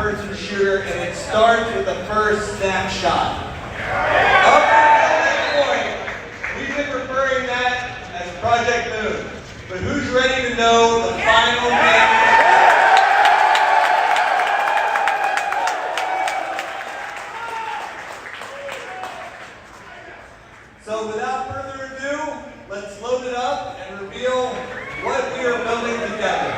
first-person shooter, and it starts with the first snapshot. Up until this point, we've been referring that as Project Moon. But who's ready to know the final name? So without further ado, let's load it up and reveal what we are building together.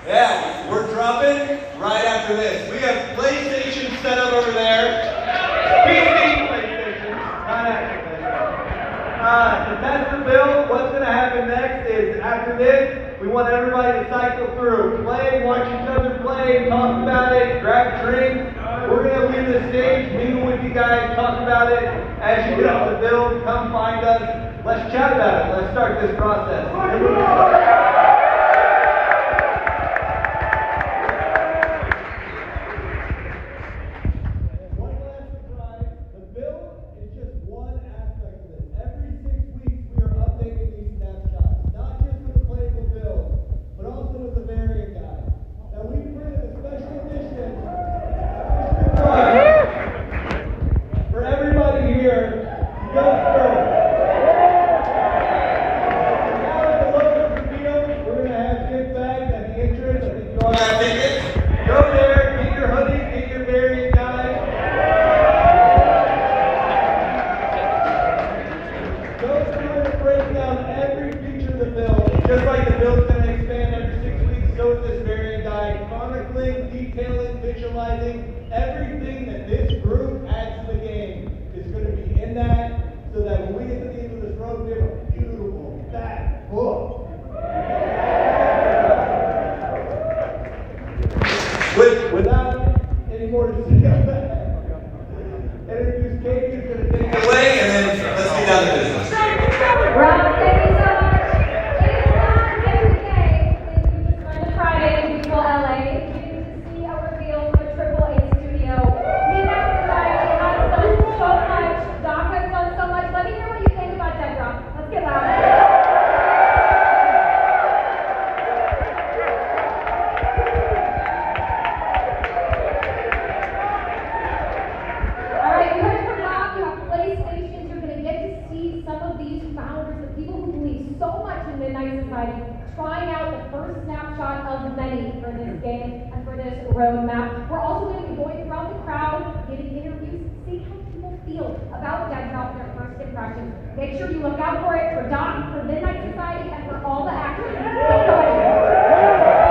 Yeah, we're dropping right after this. We have PlayStation set up over there. PC PlayStation, not actual PlayStation. To test the build, what's going to happen next is after this, we want everybody to cycle through. Play, watch each other play, talk about it, grab a drink. We're going to leave the stage, mingle with you guys, talk about it. As you get off the build, come find us. Let's chat about it. Let's start this process. Just like the build's going to expand every 6 weeks, so is this variant guide, chronicling, detailing, visualizing everything that this group adds to the game is going to be in that, so that when we get to the end of this road, we have a beautiful, fat book. Without any more to say on that, introduce Katie, who's going to take it away, and then let's get down to business. Rob, thank you so much. LA, getting to see a reveal from a AAA studio. Midnight Society has done so much. Doc has done so much. Let me hear what you think about Dead Drop. Let's get loud. All right, you heard it from Doc. You have PlayStations. You're going to get to see some of these founders, the people who believe so much in Midnight Society, trying out the first snapshot of many for this game and for this roadmap. We're also going to be going throughout the crowd, giving interviews, see how people feel about Dead Drop, their first impressions. Make sure you look out for it for Doc, for Midnight Society, and for all the actors. So go ahead.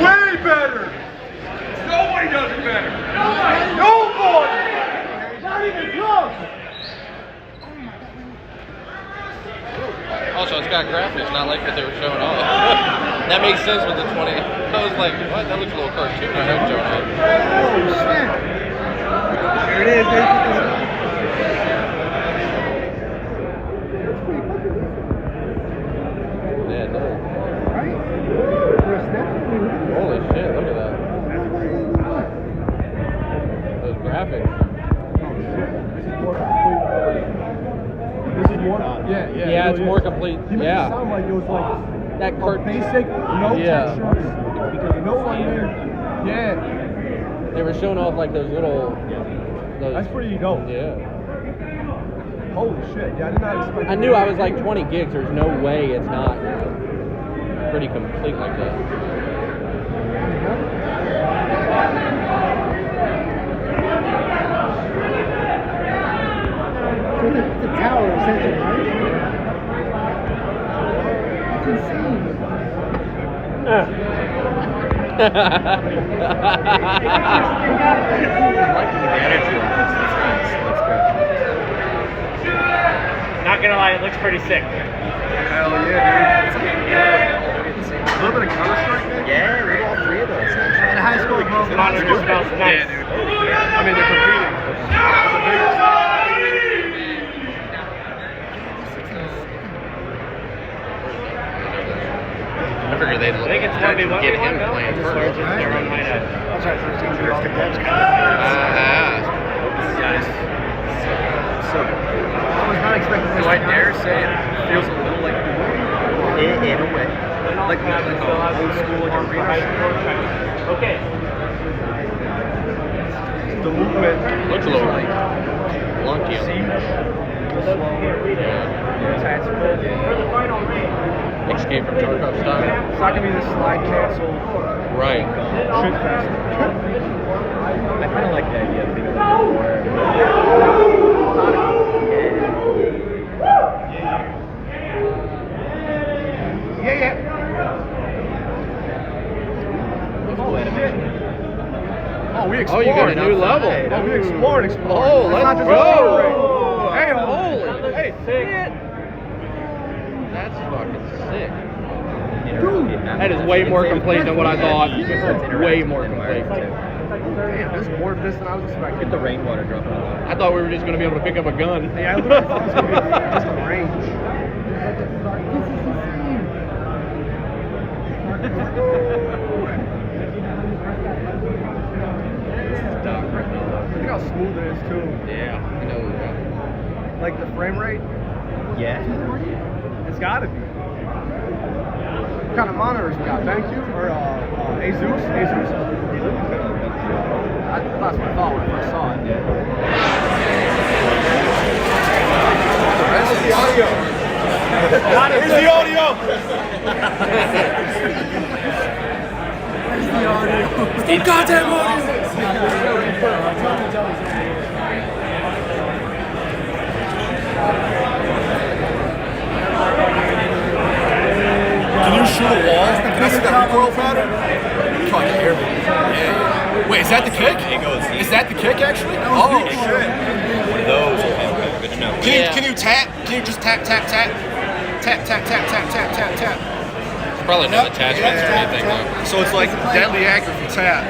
Way better! Nobody does it better! Nobody! Not even close! Oh my God. Also, it's got graphics, not like what they were showing off. That makes sense with the 20. I was like, what? That looks a little cartoony. Showing off. Oh, shit. There it is, baby. Yeah, no. Right? For a Snapshot, Holy shit, look at that. Those graphics. This is more. Yeah, it's more complete. You made it sound like it was like that basic, no textures, because no one there. Yeah. They were showing off like those little. Those, That's pretty dope. Yeah. Holy shit. Yeah, I did not expect. I knew I was like 20 gigs. There's no way it's not pretty complete like that. So the tower essentially, right? That's insane. Not gonna lie, it looks pretty sick. Hell yeah, dude. A little bit of Counter-Strike, man? Yeah, we got all three of those actually. And high school, bro. The monitor smells nice. Yeah, dude. I mean, they're competing. I figured they'd I think it's 1v1 get him now. playing Or first. just their own hideout. That's right, first team. So, I was not expecting this. do I dare say it feels a little like in a way, like old school like arena. Okay. The movement. Looks a little like clunky. For the final ring. Escape from Tarkov style. It's not gonna be this slide cancel Right. shit fest. I kind of like the idea of being a little more. Yeah. Oh, we Oh, explored. you got a new level. Oh, we explored. Oh, It's let's not just go. a ring. Hey, Holy hey, shit. That's fucking sick. Dude, That is way more complete than what I thought. Way more complete. Damn, this is more of this than I was expecting. Get the rainwater dropping on the I thought we were just going to be able to pick up a gun. Yeah, I literally thought it was gonna be just a range. Look how smooth it is too. Yeah, I know. Like the frame rate, Yeah. it's gotta be. What kind of monitors we got? Thank you or Asus? Asus. That's what I thought when I first saw it. Where's the audio? Where's the audio? Full goddamn audio! Can you shoot a wall? Can I see that recoil pattern? Fuck, air. Yeah. Wait, is that the kick? It goes. Is that the kick actually? Oh shit. One of those will be good to know. Can you tap? Can you just tap? Tap, tap, tap, tap, tap, tap, tap. Probably no attachments or anything though. So it's like deadly accurate from tap.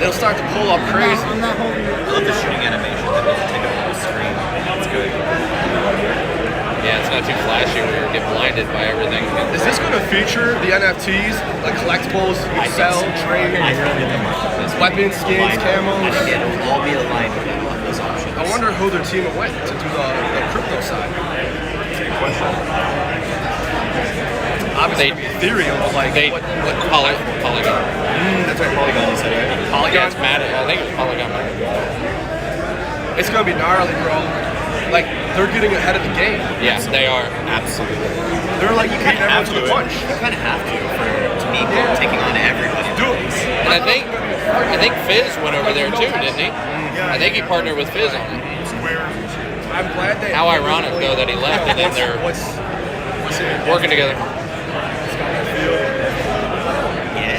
It'll start to pull up crazy. I love the shooting animation that doesn't take up the whole screen. It's good. Yeah, it's not too flashy where you get blinded by everything. Is this going to feature the NFTs, like collectibles you can sell, trade, I really think this weapons, skins, camos? I think it'll all be aligned with a lot of those options. I wonder who they're teaming with to do the crypto side. Good question. Obviously, Ethereum, but like They what Polygon. that's right, Polygon. You said right? Yeah, Polygon. it's mad. I think it's Polygon. It's gonna be gnarly, bro. Like they're getting ahead of the game. Yeah, they are. Absolutely. They're like beating everyone to the it. punch. You kind of have to be taking on everybody. Dude, And I think Faze went over there too, didn't he? I think he partnered with Faze on it. I'm glad they. How ironic though that he left and then they're What's it? working together. Yeah.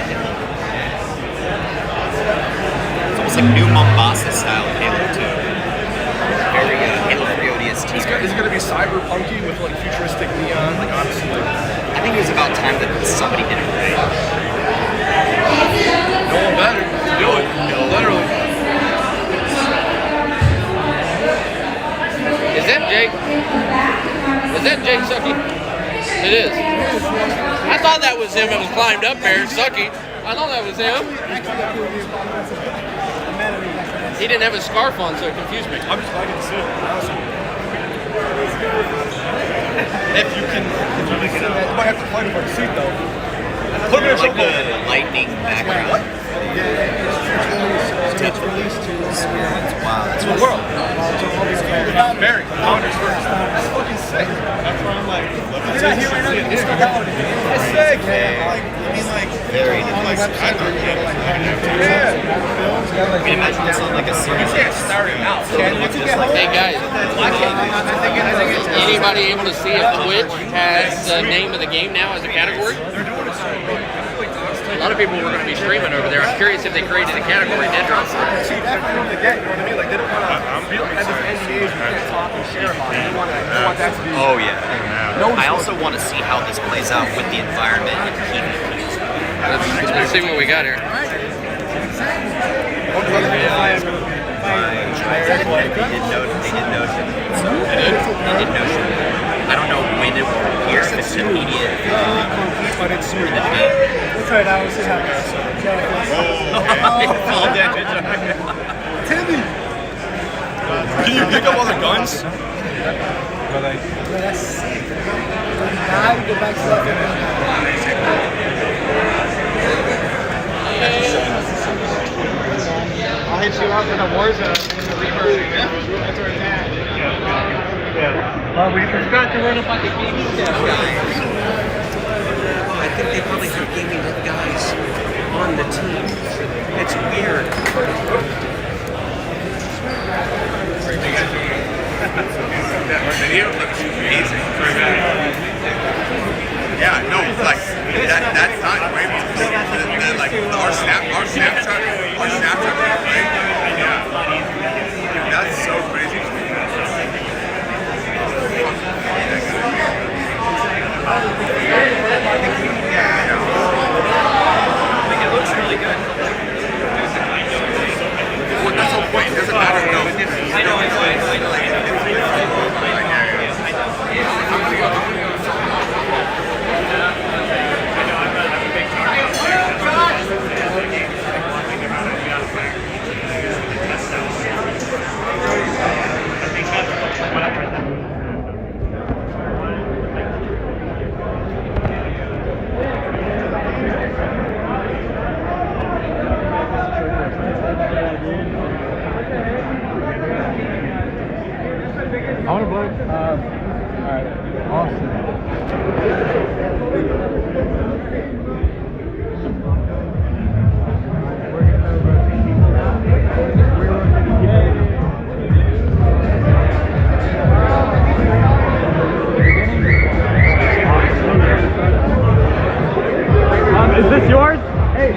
It's almost like new Mombasa style Halo 2. Very Halo 3 ODST. is it gonna be cyberpunky with like futuristic neon? Like honestly, like, I think it was about time that somebody did it right. no one better to do it. Literally. Is that Jake? Is that Jake Sucky? It is. I thought that was him that was climbed up there, Sucky. I thought that was him. He didn't have his scarf on, so it confused me. I'm just glad to see it. If you can, you might have to fight over the seat though. Put me in Like trouble. the lightning background. It's released to experience. Wow, that's To the world. Barry, Founders first. That's fucking sick. That's why I'm like, You're not here right now. You can still download it. That's sick, man. very Yeah. I mean, imagine this on like a series. You can't start it out. Hey guys, anybody able to see if Twitch has the name of the game now as a category? A lot of people were going to be streaming over there. I'm curious if they created a category. Dead Drop. See, that's what they get, you know what I mean? Like, they don't want to have this NDAs, you can't talk and share about it. They want that to be... Oh yeah. I also want to see how this plays out with the environment and PvP. Let's see what we got here. They did Notion. So they did Notion. I don't know when it will appear, if it's immediate. But it's In the game. That's right, I was just having Timmy! Can you pick up all the guns? That's sick. Now you go back to that. I'll hit you up in a Warzone in the Reaper. That's where it's at. Yeah. Well, we forgot to run up on the gaming desk, guys. I think they probably have gaming guys on the team. It's weird. That video looks amazing. Yeah, no, like that's not way like our Snapshot, right? Yeah, dude, that's so crazy. Like, it looks really good. Well, that's the whole point. It doesn't matter. No, I want to blow. Alright, awesome. Is this yours? Hey.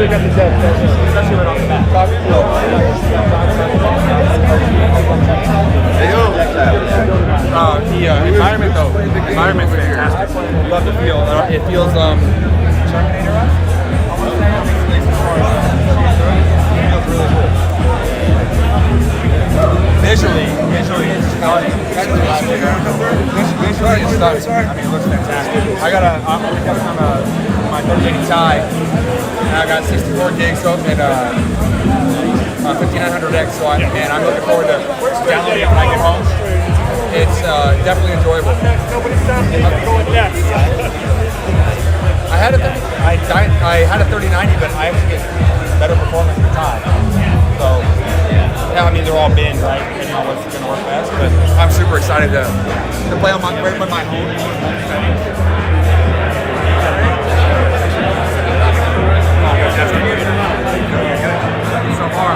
pick up the depth, especially right off the bat. The environment though, the environment's fantastic. Love the feel. It feels Visually, it's stunning. Visually, it's stunning. I mean, it looks fantastic. I'm on my 3080 Ti, and I got 64 gigs open and 5900X, so I'm looking forward to downloading it when I get home. It's definitely enjoyable. I had a 3090, but I actually get better performance in the Ti. So. Yeah, I mean they're all bin, right? Depending on what's going to work best. But I'm super excited to play on my home. So far,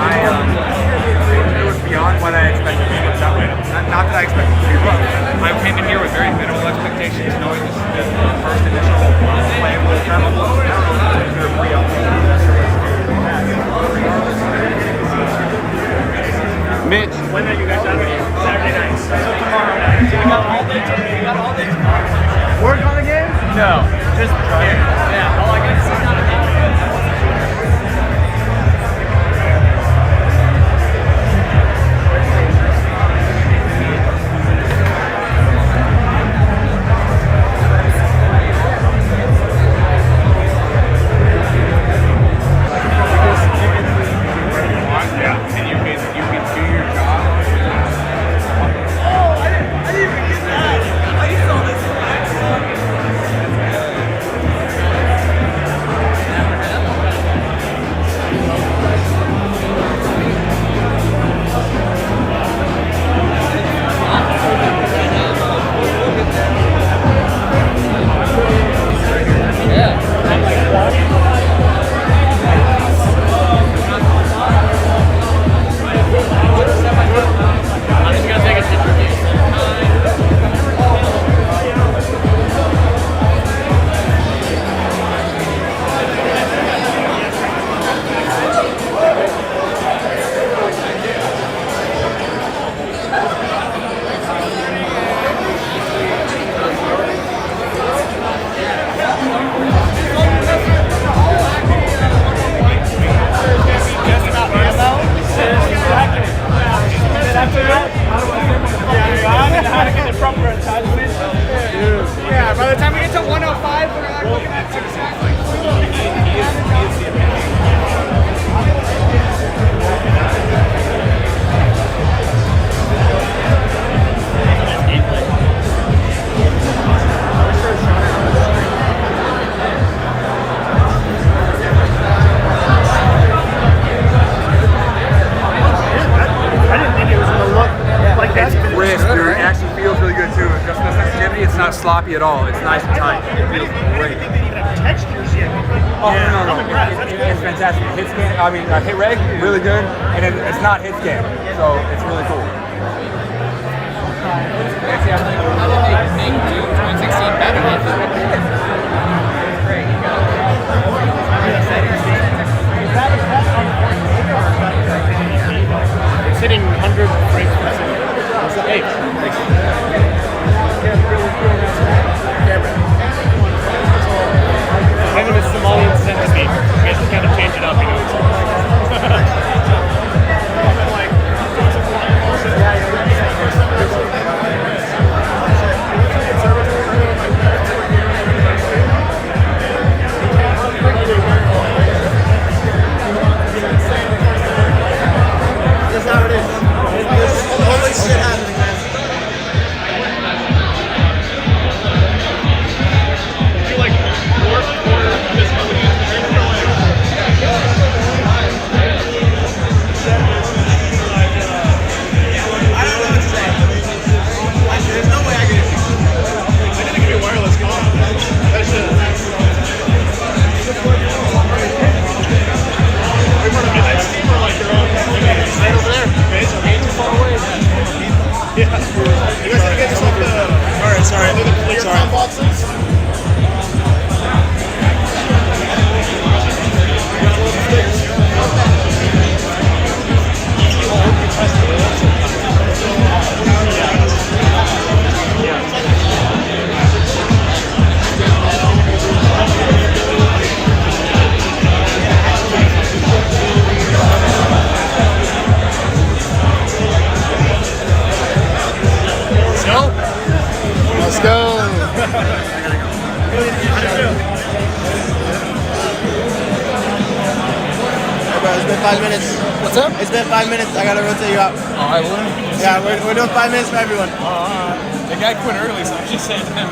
it was beyond what I expected. Not that I expected to be rough. I came in here with very minimal expectations, knowing this is the first initial play with the travel. I don't know if you're free up. Mitch, when are you guys out of here? Saturday night. So tomorrow night. So you got all day tomorrow? You got all day tomorrow? Work on the game? No. Just here. Yeah. Oh, I guess it's not a game. Yeah, by the time we get to 105, we're like looking at 6 seconds. I didn't think it was going to look like that. It's crisp, dude. It actually feels really good too. Just the sensitivity, it's not sloppy at all. It's nice and tight. It feels great. I didn't think they even have textures yet. Oh, no. It's fantastic. Hit scan, hit reg, really good. And it's not hit scan, so it's really cool. How did they make Doom 2016 better than great. It's hitting 100 frames per second. Hey, thanks. Kind of a Somalian centipede. I guess to kind of change it up, you know. 5 minutes. What's up? It's been 5 minutes. I gotta rotate you out. All right, well, Yeah, we're doing 5 minutes for everyone. the guy quit early, so I just said him.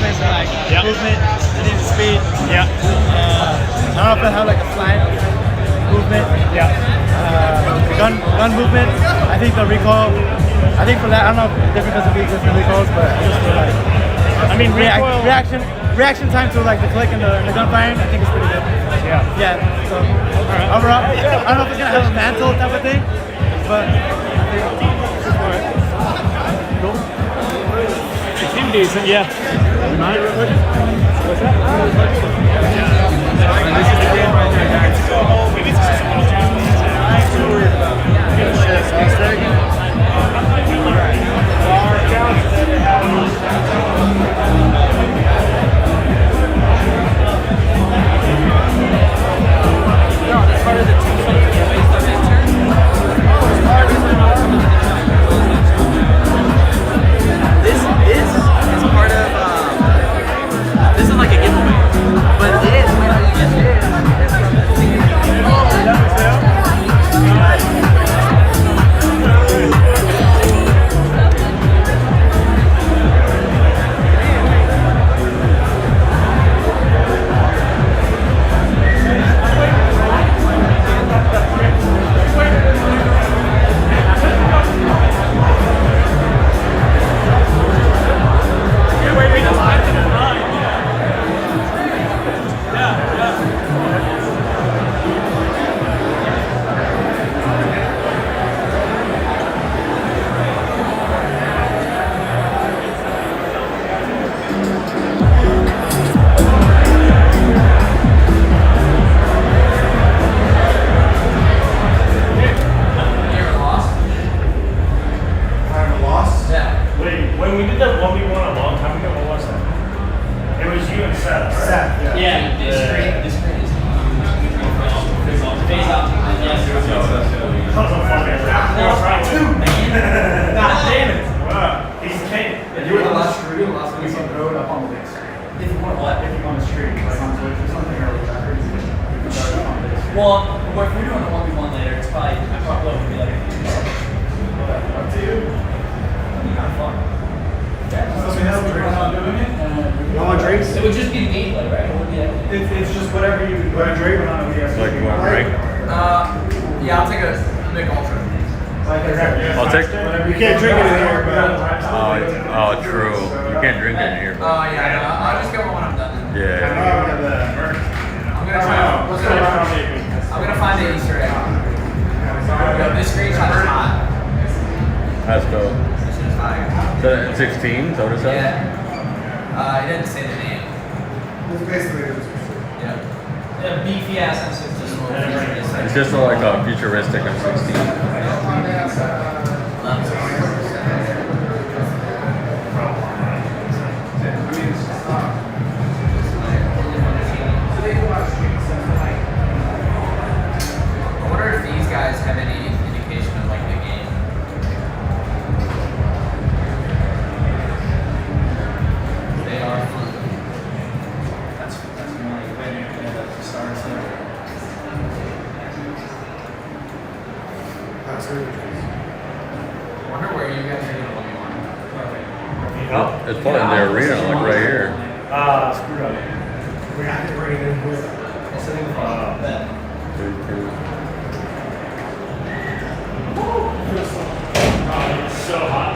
movements are like movement, I need the speed. Yeah. I don't know if I have like a flat movement. Yeah. The gun movement, I think the recoil, I think for that, I don't know if different because of different recoils, but I just feel like, I mean, recoil. reaction time to like the click and the gun firing, I think is pretty good. Yeah. Yeah, so overall, I don't know if it's gonna have a mantle type of thing, but I think it's for it. Cool. It seemed decent, yeah. What's that? This is the game right there, guys. Maybe it's just one down. I'm too worried about This is like a giveaway, but this, when you get this, When we did that 1v1 a long time ago, what was that? It was you and Seth, right? Seth, yeah. This screen is Faze out. Yes. That was a fun game. God damn it. He's the king. You were the last week on the road up on the big screen. If you want what? If you want to stream, like on Twitch or something, or whatever, you can start up on the big screen. Well, if we're doing a 1v1 later, it's probably, I probably would be like, Up to you. kind of fun. Let me know if you're not doing it. You want drinks? It would just be the gameplay, right? It would be It's just whatever you want to drink or not. Like you want a break? yeah, I'll take a Mick Ultra. I'll take. You can't drink it in here, but. Oh, true. You can't drink in here. Oh, yeah, no, I'll just get one when I'm done. Yeah. I'm gonna try. I'm gonna find the Easter egg. Yo, this screenshot is hot. Let's go. This is fire. So at 16, so what is that? Yeah. It didn't say the name. It's basically. Yeah. Yeah, beefy ass M16. It's just like a futuristic M16. I wonder if these guys have any indication of like the game. They are fun. That's really way to start. I wonder where you guys are going to It's probably in the arena, like right here. Screwed up. We have to bring it in with. Pretty cool. It's so hot.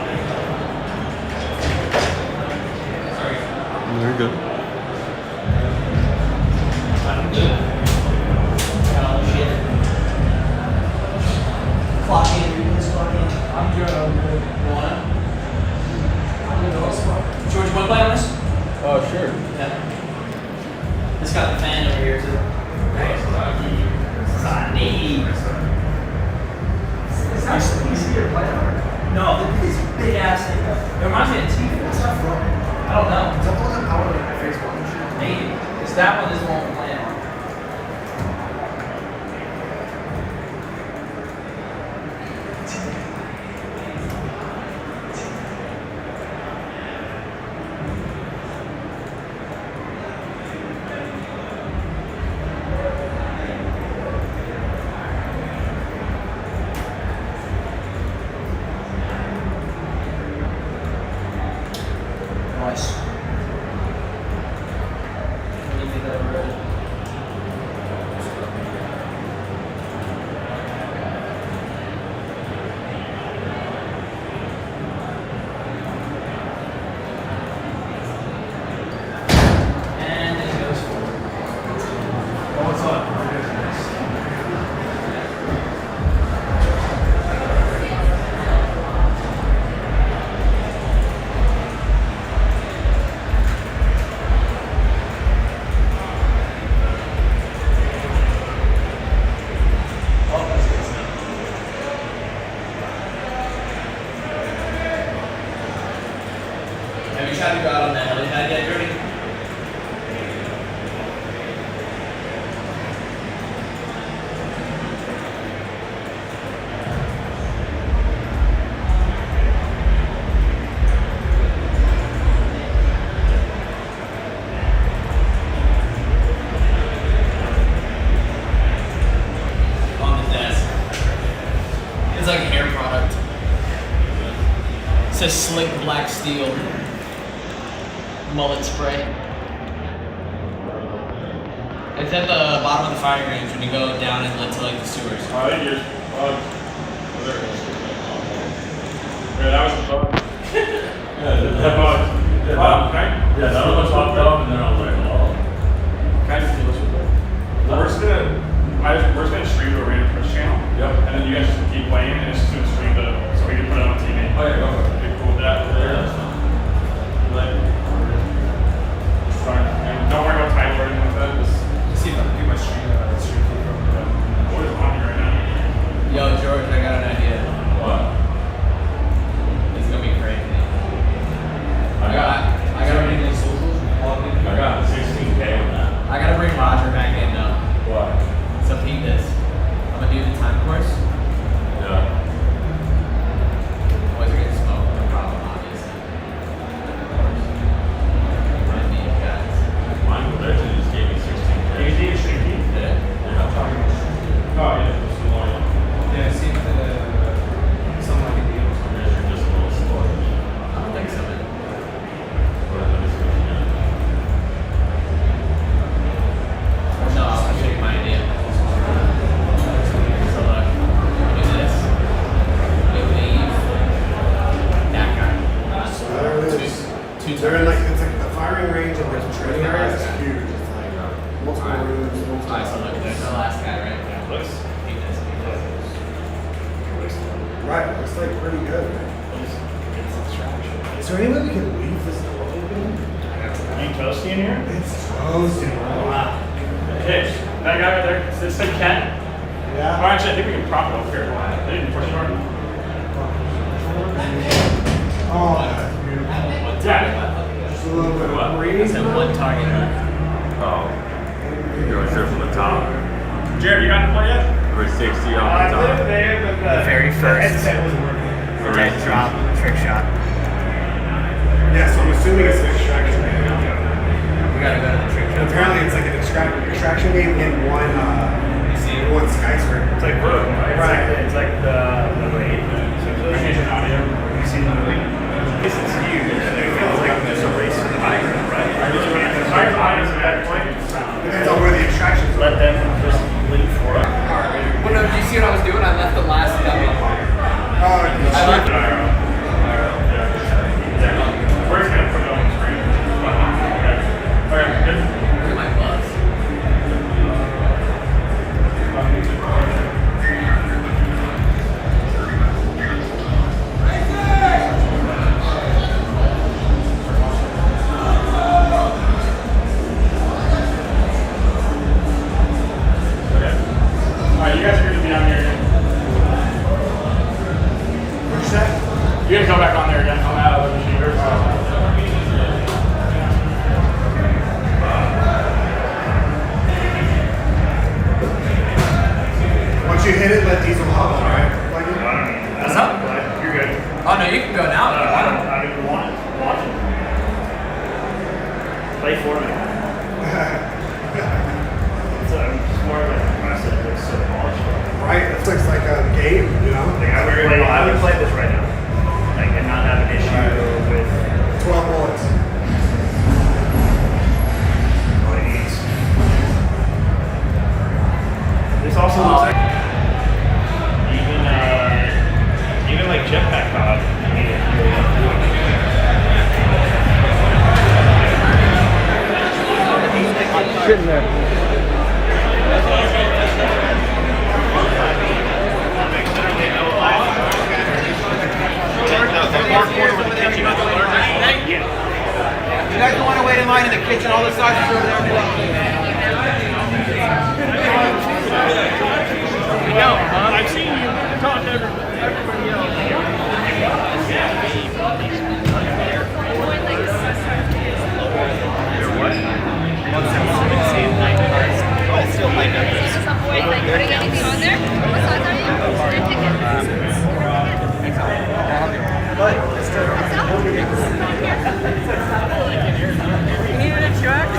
Very good. I'm good. Oh shit. Clock in, please clock in. I'm good. You wanna? George, you wanna play on this? Oh, sure. Yeah. It's got the fan over here too. Nice. Sunny. It's not so easy to play on. No, look at this big ass thing. It reminds me of TV. What's that from? I don't know. Is that the one that powered like my Facebook and shit? Maybe. Because that one is the one we're playing on. Nice. the slick black steel mullet spray. It's at the bottom of the firing range when you go down and into like the sewers. Oh, there it is. There it is. Yeah, that was fun. Yeah, that was. Yeah, that was popped up, and then I was like, oh. Can I just do this with it? We're just gonna stream to a random Twitch channel. Yep. And then you guys just keep playing, and it's just gonna stream to, so we can put it on TV. Oh yeah, go for it. Be cool with that. Yeah, that's fine. Sorry. And don't worry about title or anything like that. Just see if I can get my stream from. What is on here right now? Yo, George, I got an idea. What? It's gonna be crazy. I gotta bring these socials. I got 16K on that. I gotta bring Roger back in though. What? So peep this. I'm gonna do the time course. Yeah. Boys are getting smoked, no problem, obviously. Of course. Run me, guys. Mine literally just gave me 16K. You did streaky? Did it? Yeah. Oh yeah, just a little. Yeah, see something like a deal. You're just a little slow. I don't think so, man. No, I'll show you my idea. So look, do this. You leave that guy. So there it is. Two They're in turns. like, it's like the firing range and there's a training area. It's huge. It's like multiple rooms, multiple. Alright, so look, there's the last guy, right? Yeah. Looks. Peep this, peep this. Right, it's like pretty good, man. Is there any way we can leave this door open? Ain't toasty in here? It's frozen. Wow. Hey, that guy right there, is this like Ken? Yeah. Oh, actually, I think we can prop it over here. They didn't push it hard. Oh, that's beautiful. Yeah. Just a little bit of I breeze. said one target. Oh. You're going straight from the top. Jared, you got to play yet? We're 60 off the I top. lived there, but The very first headset wasn't working. dead drop trick shot. Yeah, so I'm assuming it's an extraction game. We gotta go to the trick shot. Apparently it's like an extraction game in one skyscraper. It's like room, right? Right. It's like the raid. So it's changing audio. You see the movie? This is huge. It feels like there's a race to the high ground, right? The higher audience at that point. Depends on where the extractions are. Let them just leave for it. Well, no, do you see what I was doing? I left the last dummy. Oh, I left We're just gonna put it on the screen. Okay, good. Look at my buzz. Alright, you guys are gonna be down here again. What's that? You guys go back on there again. I'm out of the machine. Once you hit it, let diesel hop, right? Like it? What's up? You're good. Oh no, you can go now if you want. I don't even want it. Watch it. Play for me. It's more of a process that's so polished. Right? It looks like a game, you know? Like I would play this right now. Like and not have an issue with 12 bullets. what it needs. This also looks like even like jetpack pod. Sitting there. You guys don't want to wait in line in the kitchen, all the sausages over there. No, I've seen you talk to everybody else. Avoid like putting anything on there. What size are you? You need an extract?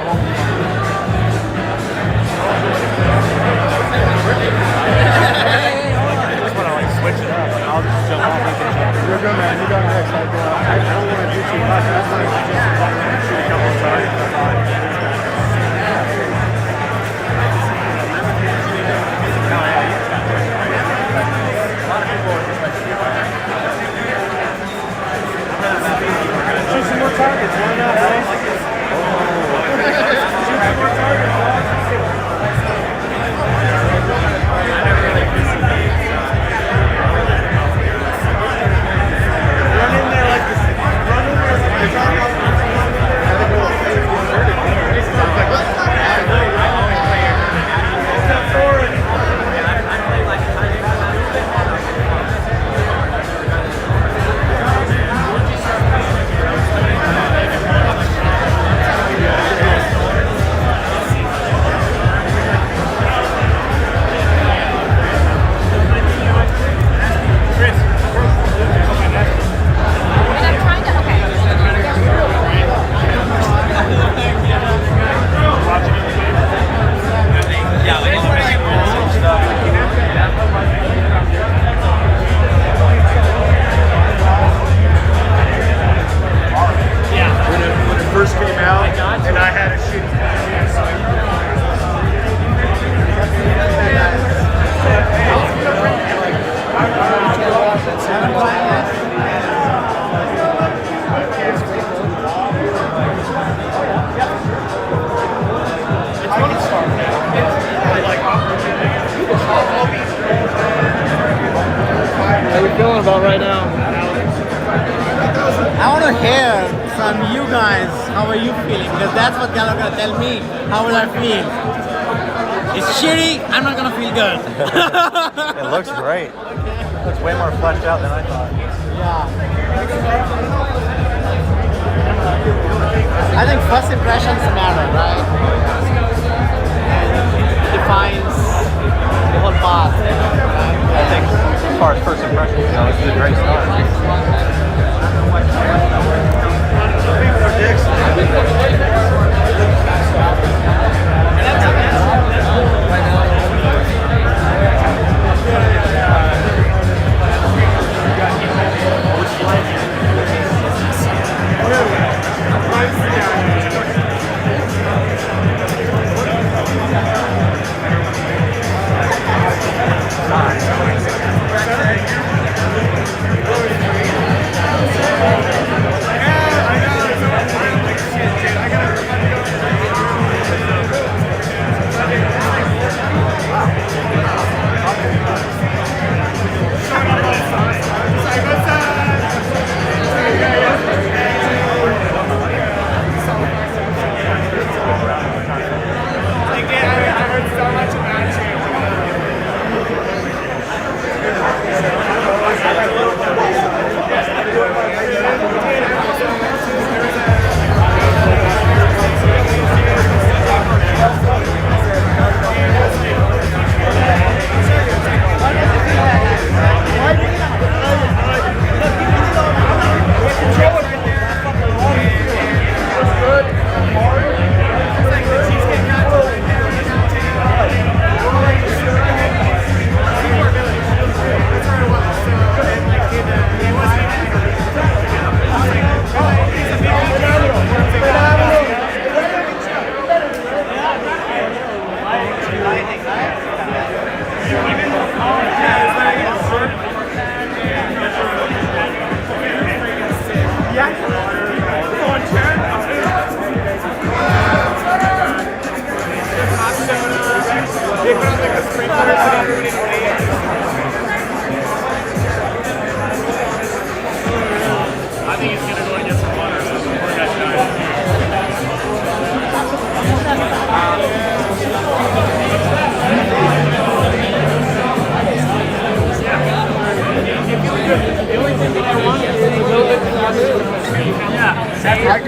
just want to like switch it up. Like, I'll just jump off and jump. You're good, man. You got next. I don't want to do too much. That's like just shoot a couple of targets. That's all. Shoot some more targets. Why not, bro? Shoot some more targets, bro. Run in there like this. Run in there like this. Step forward. When it first came out, and I had a shitty How are we feeling about right now? I want to hear from you guys, how are you feeling? Because that's what y'all are going to tell me. How will I feel? It's shitty, I'm not going to feel good. It looks great. It looks way more fleshed out than I thought. Yeah. I think first impressions matter, right? And it defines the whole path. Right? I think as far as first impressions go, this is a great start.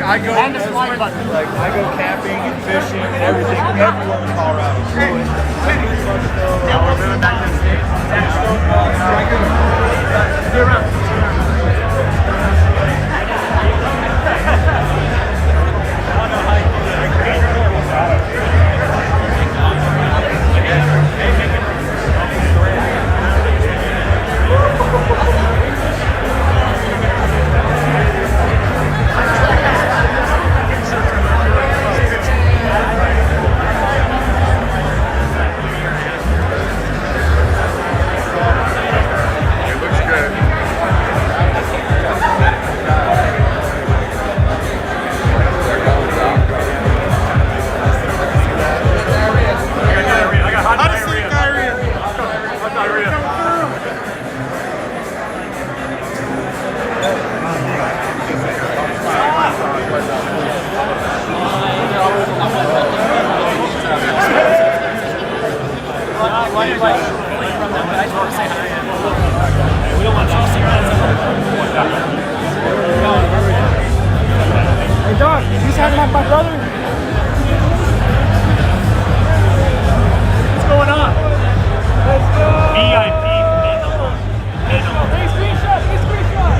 I go And the slide button. like I go camping and fishing and everything everywhere in Colorado. We're moving back to the States. You're around. Fun place. From them, but I just want to say hi. We don't want to see Hey, dog, you just hanging out with my brother? What's going on? Let's go! VIP. Take a screenshot! Take a screenshot!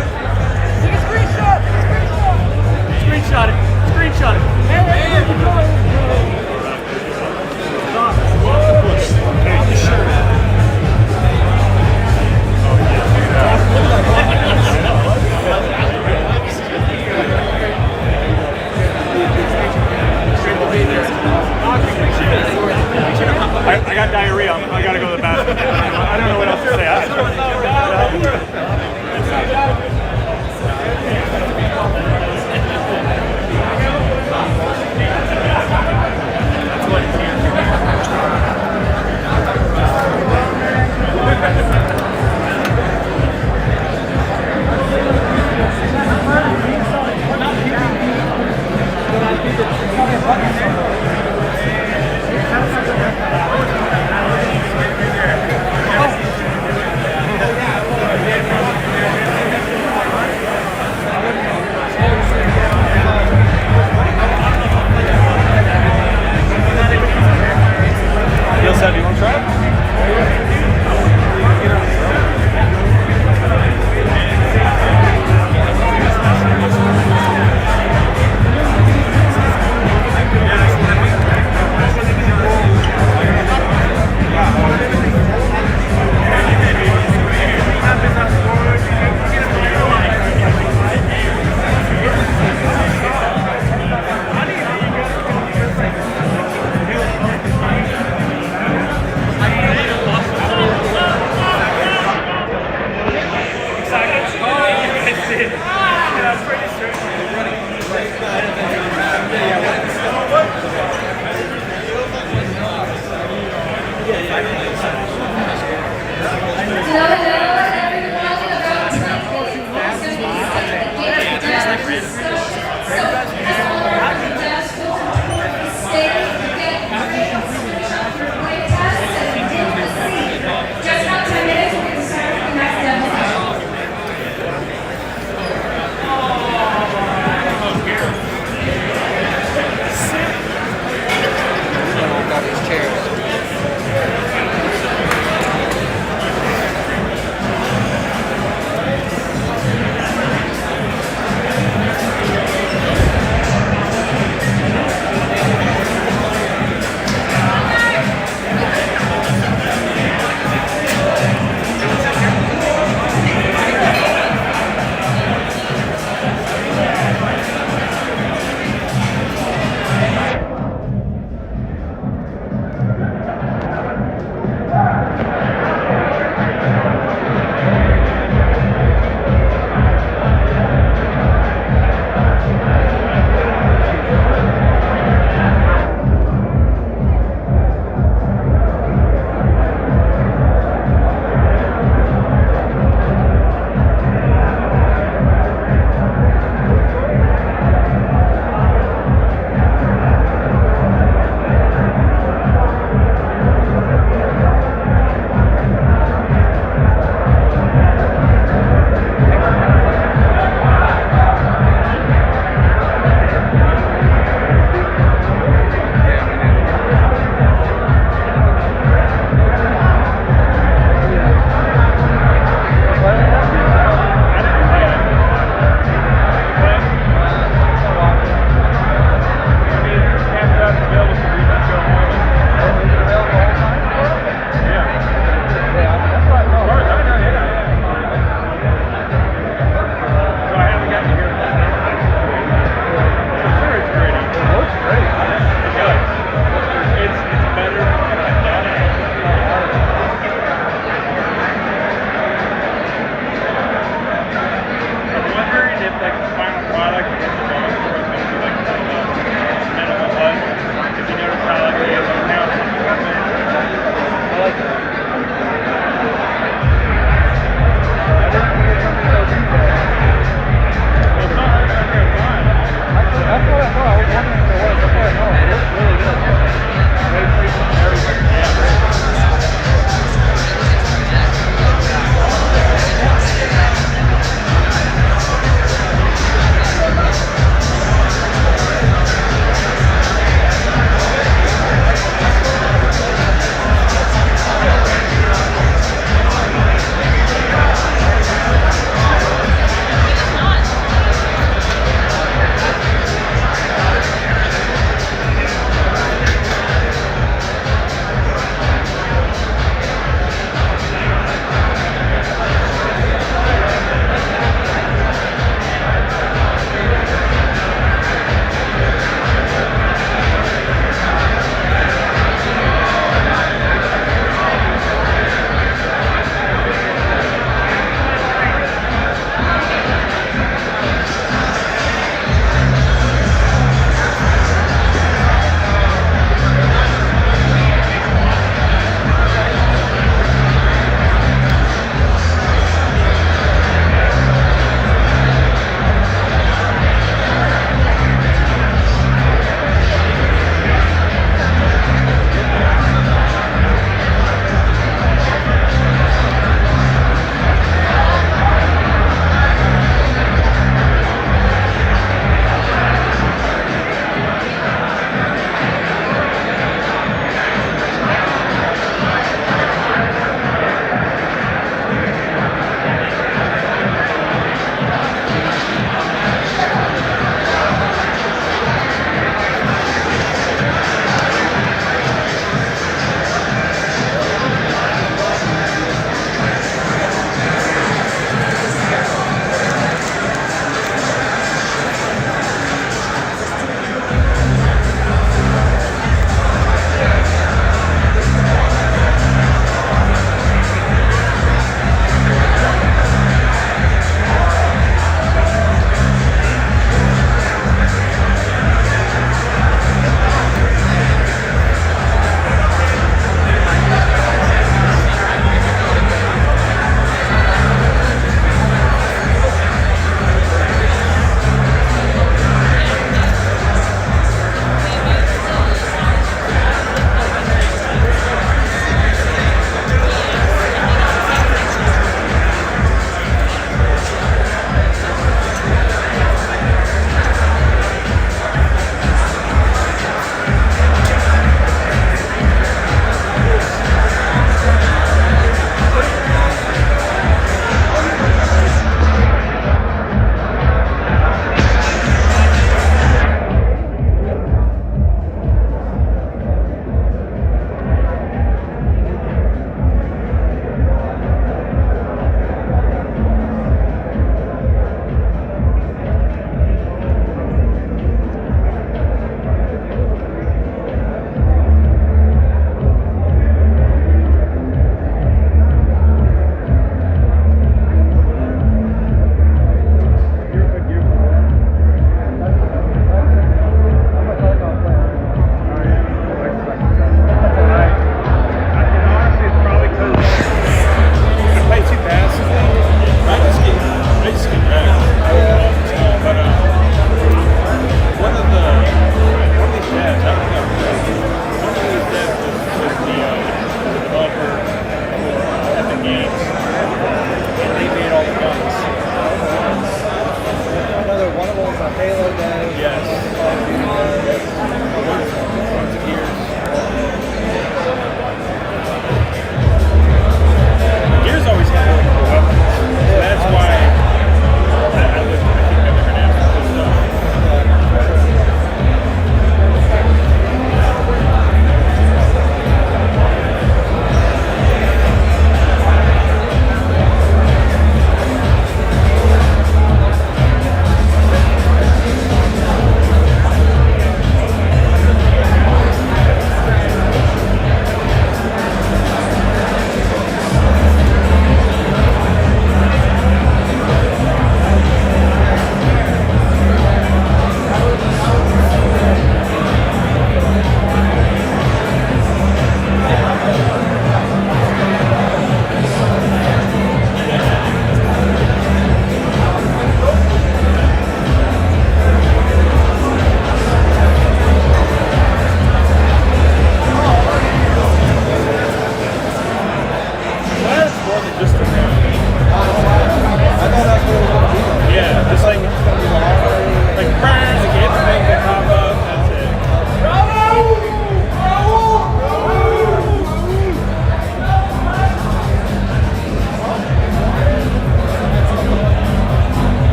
Take a screenshot! Take a screenshot! Screenshot it! Screenshot it! Hey,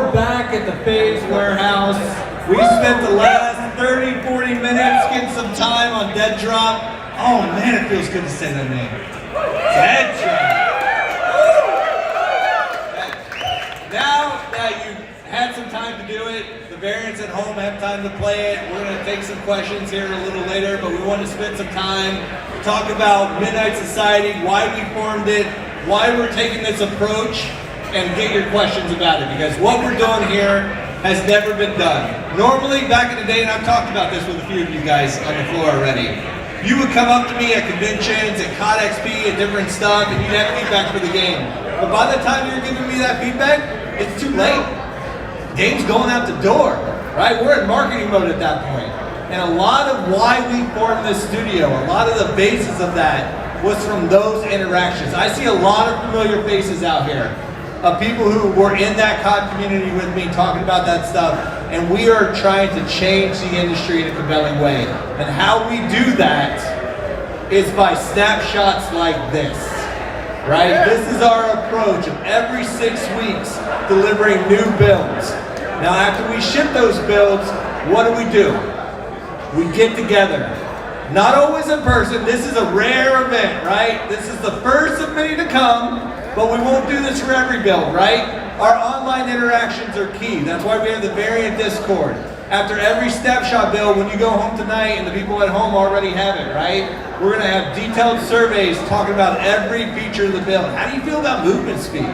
we're back at the Faze warehouse. We spent the last 30, 40 minutes getting some time on Dead Drop. Oh man, it feels good to say that name. Dead Drop. Now that you've had some time to do it, the variants at home have time to play it. We're gonna take some questions here a little later, but we want to spend some time, talk about Midnight Society, why we formed it, why we're taking this approach, and get your questions about it, because what we're doing here has never been done. Normally, back in the day, and I've talked about this with a few of you guys on the floor already, you would come up to me at conventions, at COD XP, at different stuff, and you'd have feedback for the game. But by the time you're giving me that feedback, it's too late. Game's going out the door, right? We're in marketing mode at that point. And a lot of why we formed this studio, a lot of the basis of that was from those interactions. I see a lot of familiar faces out here of people who were in that COD community with me talking about that stuff, and we are trying to change the industry in a compelling way. And how we do that is by snapshots like this, right? This is our approach of every 6 weeks delivering new builds. Now after we ship those builds, what do? We get together. Not always in person, this is a rare event, right? This is the first of many to come, but we won't do this for every build, right? Our online interactions are key. That's why we have the variant Discord. After every Snapshot build, when you go home tonight, and the people at home already have it, right? We're gonna have detailed surveys talking about every feature of the build. How do you feel about movement speed?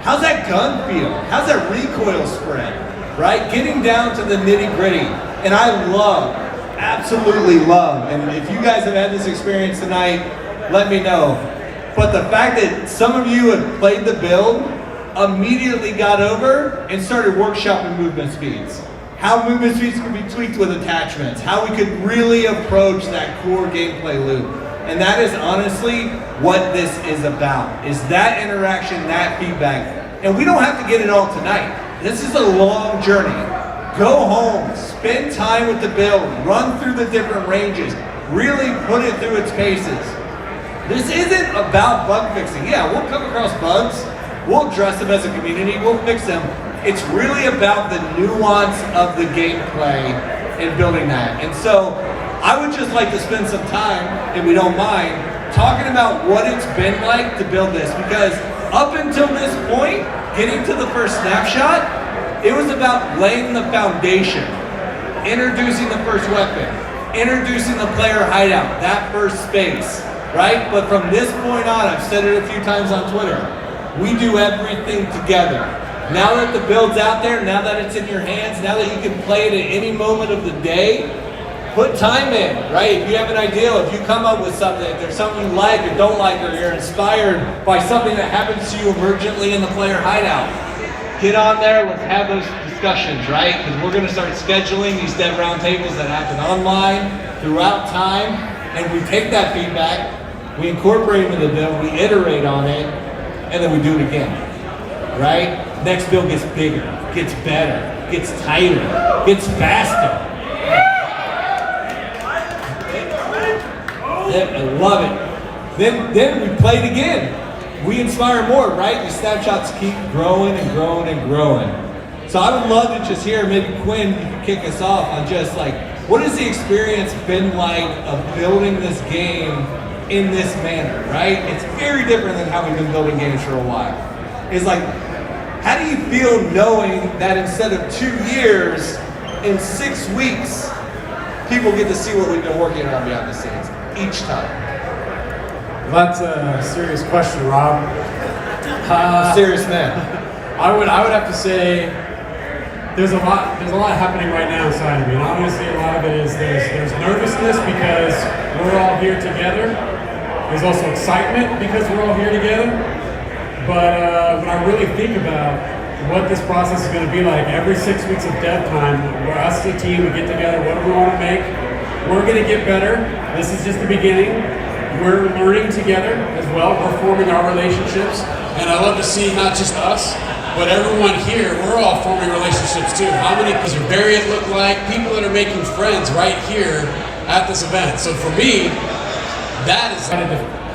How's that gun feel? How's that recoil spread, right? Getting down to the nitty gritty. And I love, absolutely love, and if you guys have had this experience tonight, let me know. But the fact that some of you have played the build, immediately got over and started workshopping movement speeds. How movement speeds could be tweaked with attachments, how we could really approach that core gameplay loop. And that is honestly what this is about, is that interaction, that feedback. And we don't have to get it all tonight. This is a long journey. Go home, spend time with the build, run through the different ranges, really put it through its paces. This isn't about bug fixing. Yeah, we'll come across bugs, we'll address them as a community, we'll fix them. It's really about the nuance of the gameplay and building that. And so I would just like to spend some time, if we don't mind, talking about what it's been like to build this, because up until this point, getting to the first snapshot, it was about laying the foundation, introducing the first weapon, introducing the player hideout, that first space, right? But from this point on, I've said it a few times on Twitter, we do everything together. Now that the build's out there, now that it's in your hands, now that you can play it at any moment of the day, put time in, right? If you have an idea, if you come up with something, if there's something you like or don't like, or you're inspired by something that happens to you emergently in the player hideout, get on there, let's have those discussions, right? Because we're gonna start scheduling these dev roundtables that happen online throughout time, and we take that feedback, we incorporate it into the build, we iterate on it, and then we do it again, right? Next build gets bigger, gets better, gets tighter, gets faster. I love it. Then we play it again. We inspire more, right? These snapshots keep growing and growing and growing. So I would love to just hear, maybe Quinn, you can kick us off on just like, what has the experience been like of building this game in this manner, right? It's very different than how we've been building games for a while. It's like, how do you feel knowing that instead of 2 years, in 6 weeks, people get to see what we've been working on behind the scenes each time? Well, that's a serious question, Rob. Serious man. I would have to say there's a lot happening right now inside of me. And obviously a lot of it is there's nervousness because we're all here together. There's also excitement because we're all here together. But when I really think about what this process is going to be like, every 6 weeks of dev time, we're us as a team, we get together, what do we want to make? We're going to get better. This is just the beginning. We're learning together as well. We're forming our relationships. And I love to see not just us, but everyone here, we're all forming relationships too. How many does your variant look like? People that are making friends right here at this event. So for me, that is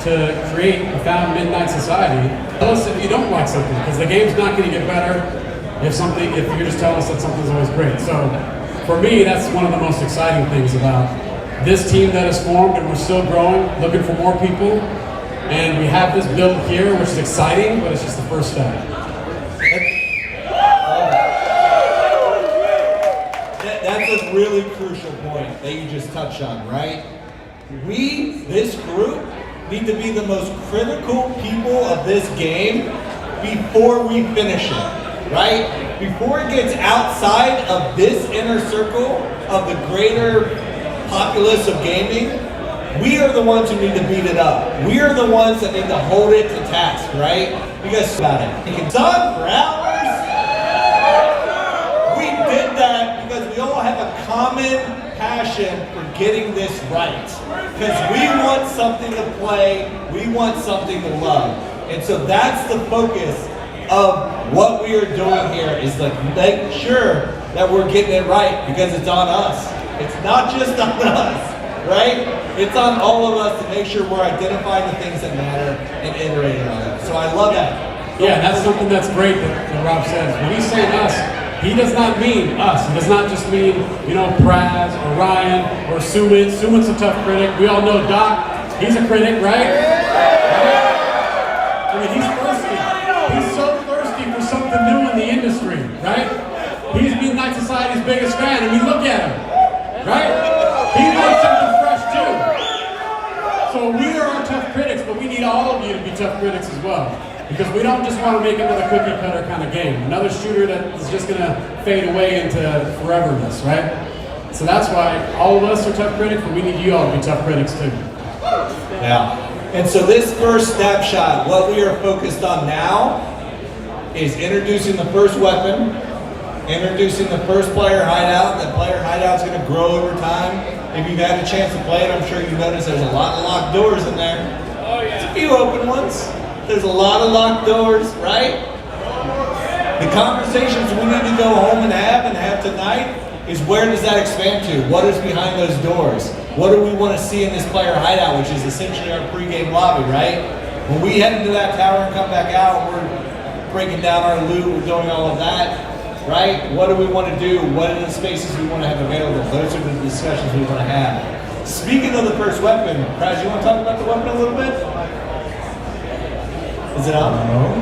to create a found Midnight Society. Tell us if you don't like something, because the game's not going to get better if you're just telling us that something's always great. So for me, that's one of the most exciting things about this team that has formed, and we're still growing, looking for more people. And we have this build here, which is exciting, but it's just the first step. That's a really crucial point that you just touched on, right? We, this group, need to be the most critical people of this game before we finish it, right? Before it gets outside of this inner circle of the greater populace of gaming, we are the ones who need to beat it up. We are the ones that need to hold it to task, right? Because about it. You can done for hours. We did that because we all have a common passion for getting this right. Because we want something to play, we want something to love. And so that's the focus of what we are doing here, is like make sure that we're getting it right, because it's on us. It's not just on us, right? It's on all of us to make sure we're identifying the things that matter and iterating on them. So I love that. Yeah, that's something that's great that Rob says. When he's saying us, he does not mean us. He does not just mean, Praz or Ryan or Sumit. Sumit's a tough critic. We all know Doc. He's a critic, right? I mean, he's thirsty. He's so thirsty for something new in the industry, right? He's Midnight Society's biggest fan, and we look at him, right? He wants something fresh too. So we are our tough critics, but we need all of you to be tough critics as well. Because we don't just want to make another cookie cutter kind of game. Another shooter that is just going to fade away into foreverness, right? So that's why all of us are tough critics, but we need you all to be tough critics too. Yeah. And so this first snapshot, what we are focused on now is introducing the first weapon, introducing the first player hideout. That player hideout is going to grow over time. If you've had a chance to play it, I'm sure you've noticed there's a lot of locked doors in there. Oh, yeah. There's a few open ones. There's a lot of locked doors, right? The conversations we need to go home and have tonight is, where does that expand to? What is behind those doors? What do we want to see in this player hideout, which is essentially our pregame lobby, right? When we head into that tower and come back out, we're breaking down our loot, we're doing all of that, right? What do we want to do? What are the spaces we want to have available? Those are the discussions we want to have. Speaking of the first weapon, Praz, you want to talk about the weapon a little bit? Is it on? No.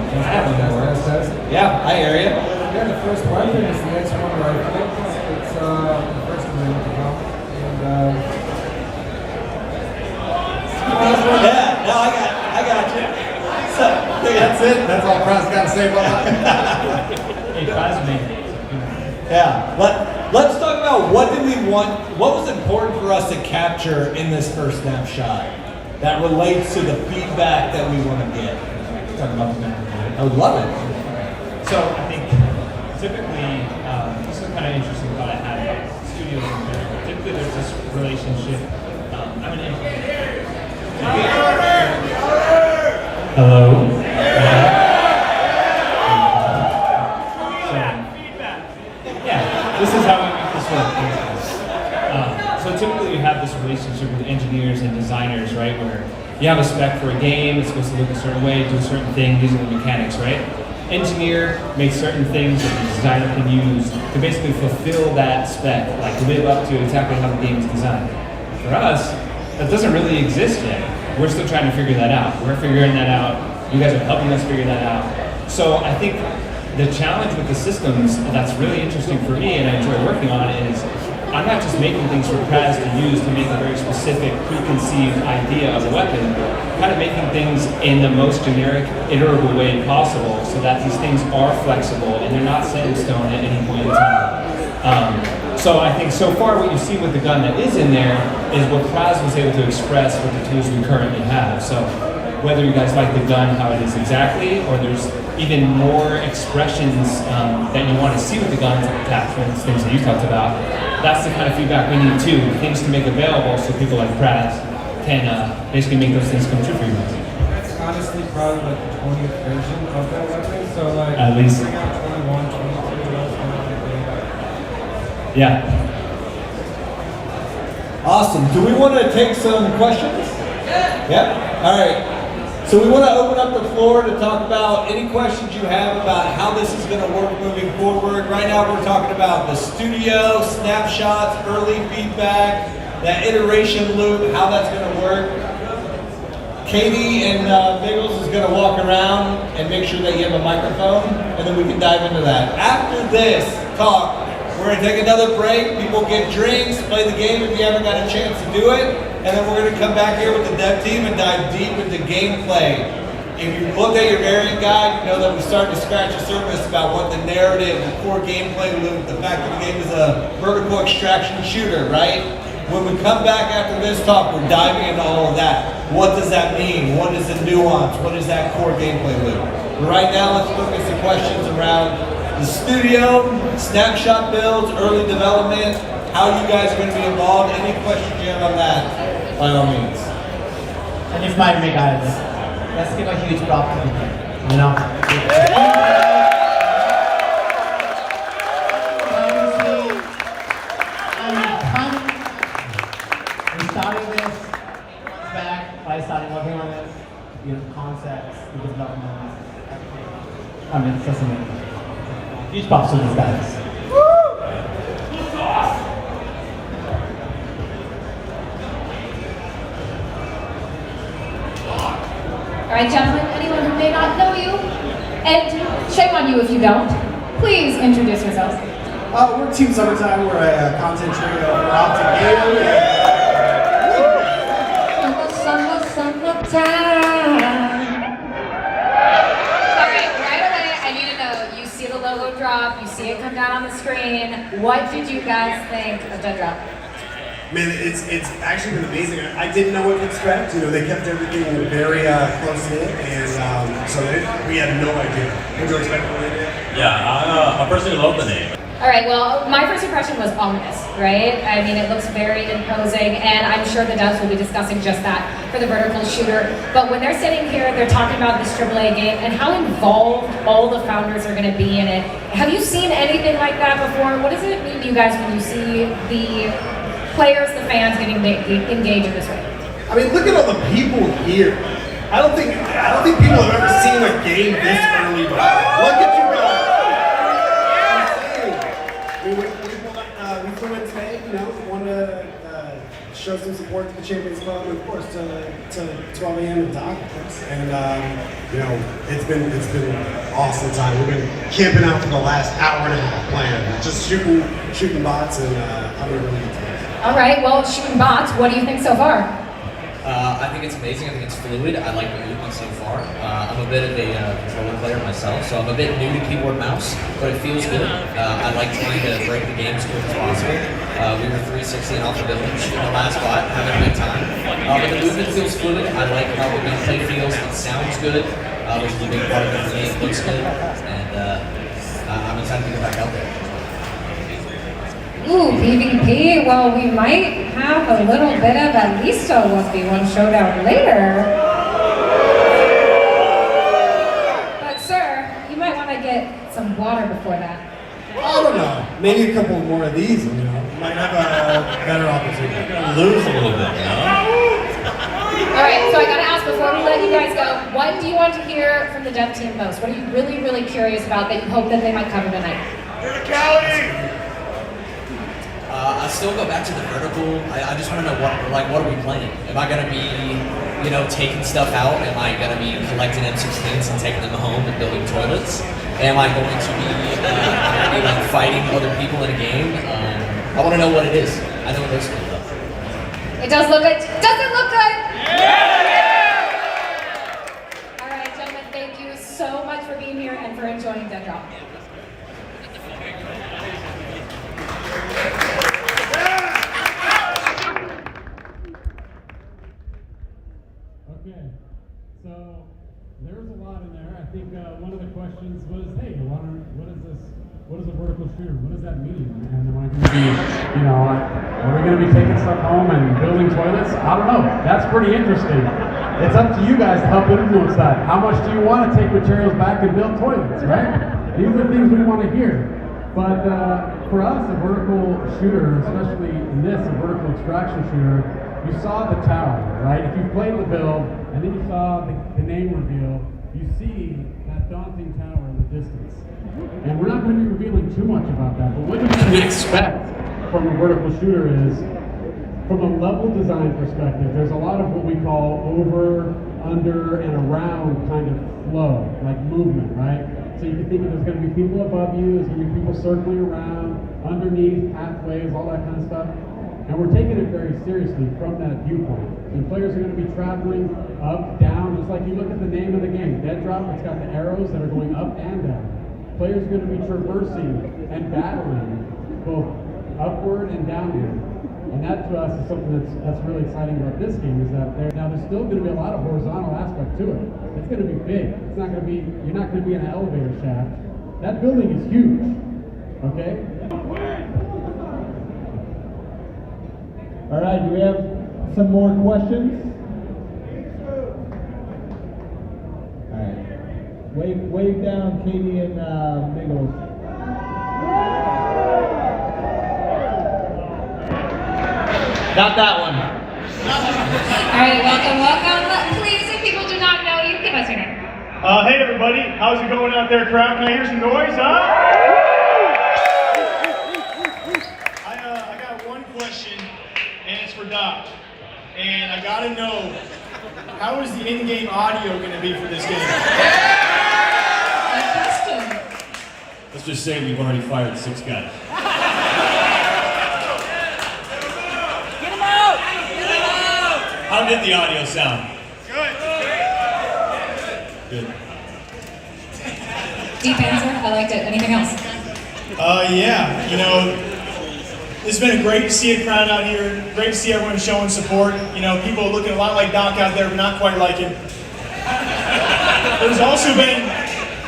Yeah, I hear you. Yeah, the first weapon is the X1 rifle. It's the first one to come. And yeah, no, I got you. So, that's it. That's all Praz got to say about that. Hey, Praz, yeah. Let's talk about what did we want. What was important for us to capture in this first snapshot that relates to the feedback that we want to get. Talk about the memory. I would love it. So I think typically, this is kind of interesting thought I had about studios in general. Typically there's this relationship. I'm an engineer. Hello? Yeah, this is how we make this work. So typically you have this relationship with engineers and designers, right, where you have a spec for a game, it's supposed to look a certain way, do a certain thing, these are the mechanics, right? Engineer makes certain things that the designer can use to basically fulfill that spec, like live up to exactly how the game is designed. For us, that doesn't really exist yet. We're still trying to figure that out. We're figuring that out. You guys are helping us figure that out. So I think the challenge with the systems that's really interesting for me and I enjoy working on is, I'm not just making things for Praz to use to make a very specific preconceived idea of a weapon, kind of making things in the most generic, iterable way possible so that these things are flexible and they're not set in stone at any point in time. So I think so far what you see with the gun that is in there is what Praz was able to express with the tools we currently have. So whether you guys like the gun how it is exactly, or there's even more expressions that you want to see with the guns, like attachments, things that you talked about, that's the kind of feedback we need too. Things to make available so people like Praz can basically make those things come true for you guys. That's honestly probably like the 20th version of that weapon. So like, at least. bring out 21, 22, yeah. Awesome. Do we want to take some questions? Yeah. All right. So we want to open up the floor to talk about any questions you have about how this is going to work moving forward. Right now we're talking about the studio, snapshots, early feedback, that iteration loop, how that's going to work. Katie and Biggles is going to walk around and make sure that you have a microphone, and then we can dive into that. After this talk, we're going to take another break. People get drinks, play the game if you haven't got a chance to do it, and then we're going to come back here with the dev team and dive deep into gameplay. If you look at your variant guide, you know that we started to scratch the surface about what the narrative, the core gameplay loop, the fact that the game is a vertical extraction shooter, right? When we come back after this talk, we're diving into all of that. What does that mean? What is the nuance? What is that core gameplay loop? But right now, let's look at some questions around the studio, snapshot builds, early development, how you guys are going to be involved. Any questions you have on that, by all means. And if my guys, let's give a huge prop to the team, you know? I started working on this, concepts, the development. I mean, it's just amazing. Huge props to these guys. All right, gentlemen, anyone who may not know you, and shame on you if you don't, please introduce yourselves. We're Team Summertime. We're a content trio. We're off together. Drop, you see it come down on the screen. What did you guys think of Dead Drop? Man, it's actually been amazing. I didn't know what to expect. They kept everything very close in, and so we had no idea. What did you expect? Yeah, I personally love the name. All right, well, my first impression was ominous, right? I mean, it looks very imposing, and I'm sure the devs will be discussing just that for the vertical shooter. But when they're sitting here, they're talking about this AAA game and how involved all the founders are going to be in it. Have you seen anything like that before? What does it mean to you guys when you see the players, the fans getting engaged in this way? I mean, look at all the people here. I don't think people have ever seen a game this early. Look at you guys. We flew in today, want to show some support to the Champions Club, and of course to 12 a.m. and Doc, of course. And it's been an awesome time. We've been camping out for the last hour and a half playing, just shooting bots, and having a really good time. All right, well, shooting bots, what do you think so far? I think it's amazing. I think it's fluid. I like the movement so far. I'm a bit of a controller player myself, so I'm a bit new to keyboard mouse, but it feels good. I like trying to break the game as quick as possible. We were 360 off the village in the last spot, having a good time. But the movement feels fluid. I like how the gameplay feels. It sounds good, which is a big part of the game. It looks good, and I'm excited to get back out there. Ooh, PvP. Well, we might have a little bit of at least a 1v1 showdown later. But sir, you might want to get some water before that. I don't know. Maybe a couple more of these, might have a better opportunity. Lose a little bit, All right, so I gotta ask before we let you guys go, what do you want to hear from the dev team most? What are you really, really curious about that you hope that they might cover tonight? Verticality! I still go back to the vertical. I just want to know what are we playing? Am I going to be, taking stuff out? Am I going to be collecting M16s and taking them home and building toilets? Am I going to be fighting other people in a game? I want to know what it is. I know what those things are. It does look good. Does it look good? Yeah! All right, gentlemen, thank you so much for being here and for enjoying Dead Drop. Okay, so there's a lot in there. I think one of the questions was, hey, what is this? What is a vertical shooter? What does that mean? And am I going to be, are we going to be taking stuff home and building toilets? I don't know. That's pretty interesting. It's up to you guys to help influence that. How much do you want to take materials back and build toilets, right? These are things we want to hear. But for us, a vertical shooter, especially in this, a vertical extraction shooter, you saw the tower, right? If you played the build, and then you saw the the name reveal, you see that daunting tower in the distance. And we're not going to be revealing too much about that, but what you can expect from a vertical shooter is, from a level design perspective, there's a lot of what we call over, under, and around kind of flow, like movement, right? So you can think of there's going to be people above you, there's going to be people circling around, underneath, pathways, all that kind of stuff. And we're taking it very seriously from that viewpoint. And players are going to be traveling up, down, just like you look at the name of the game. Dead Drop, it's got the arrows that are going up and down. Players are going to be traversing and battling both upward and downward. And that to us is something that's really exciting about this game, is that there's still going to be a lot of horizontal aspect to it. It's going to be big. It's not going to be, you're not going to be in an elevator shaft. That building is huge, okay? All right, do we have some more questions? All right, wave down Katie and Nichols. Not that one. All right, welcome. Please, if people do not know you, give us your name. Hey everybody, how's it going out there, crowd? Can I hear some noise, huh? I got one question, and it's for Doc. And I gotta know, how is the in-game audio gonna be for this game? Good question. Let's just say we've already fired 6 guys. How did the audio sound? Good. Deep answer. I liked it. Anything else? Yeah, you know, it's been great to see a crowd out here. Great to see everyone showing support. You know, people looking a lot like Doc out there, but not quite like him. There's also been,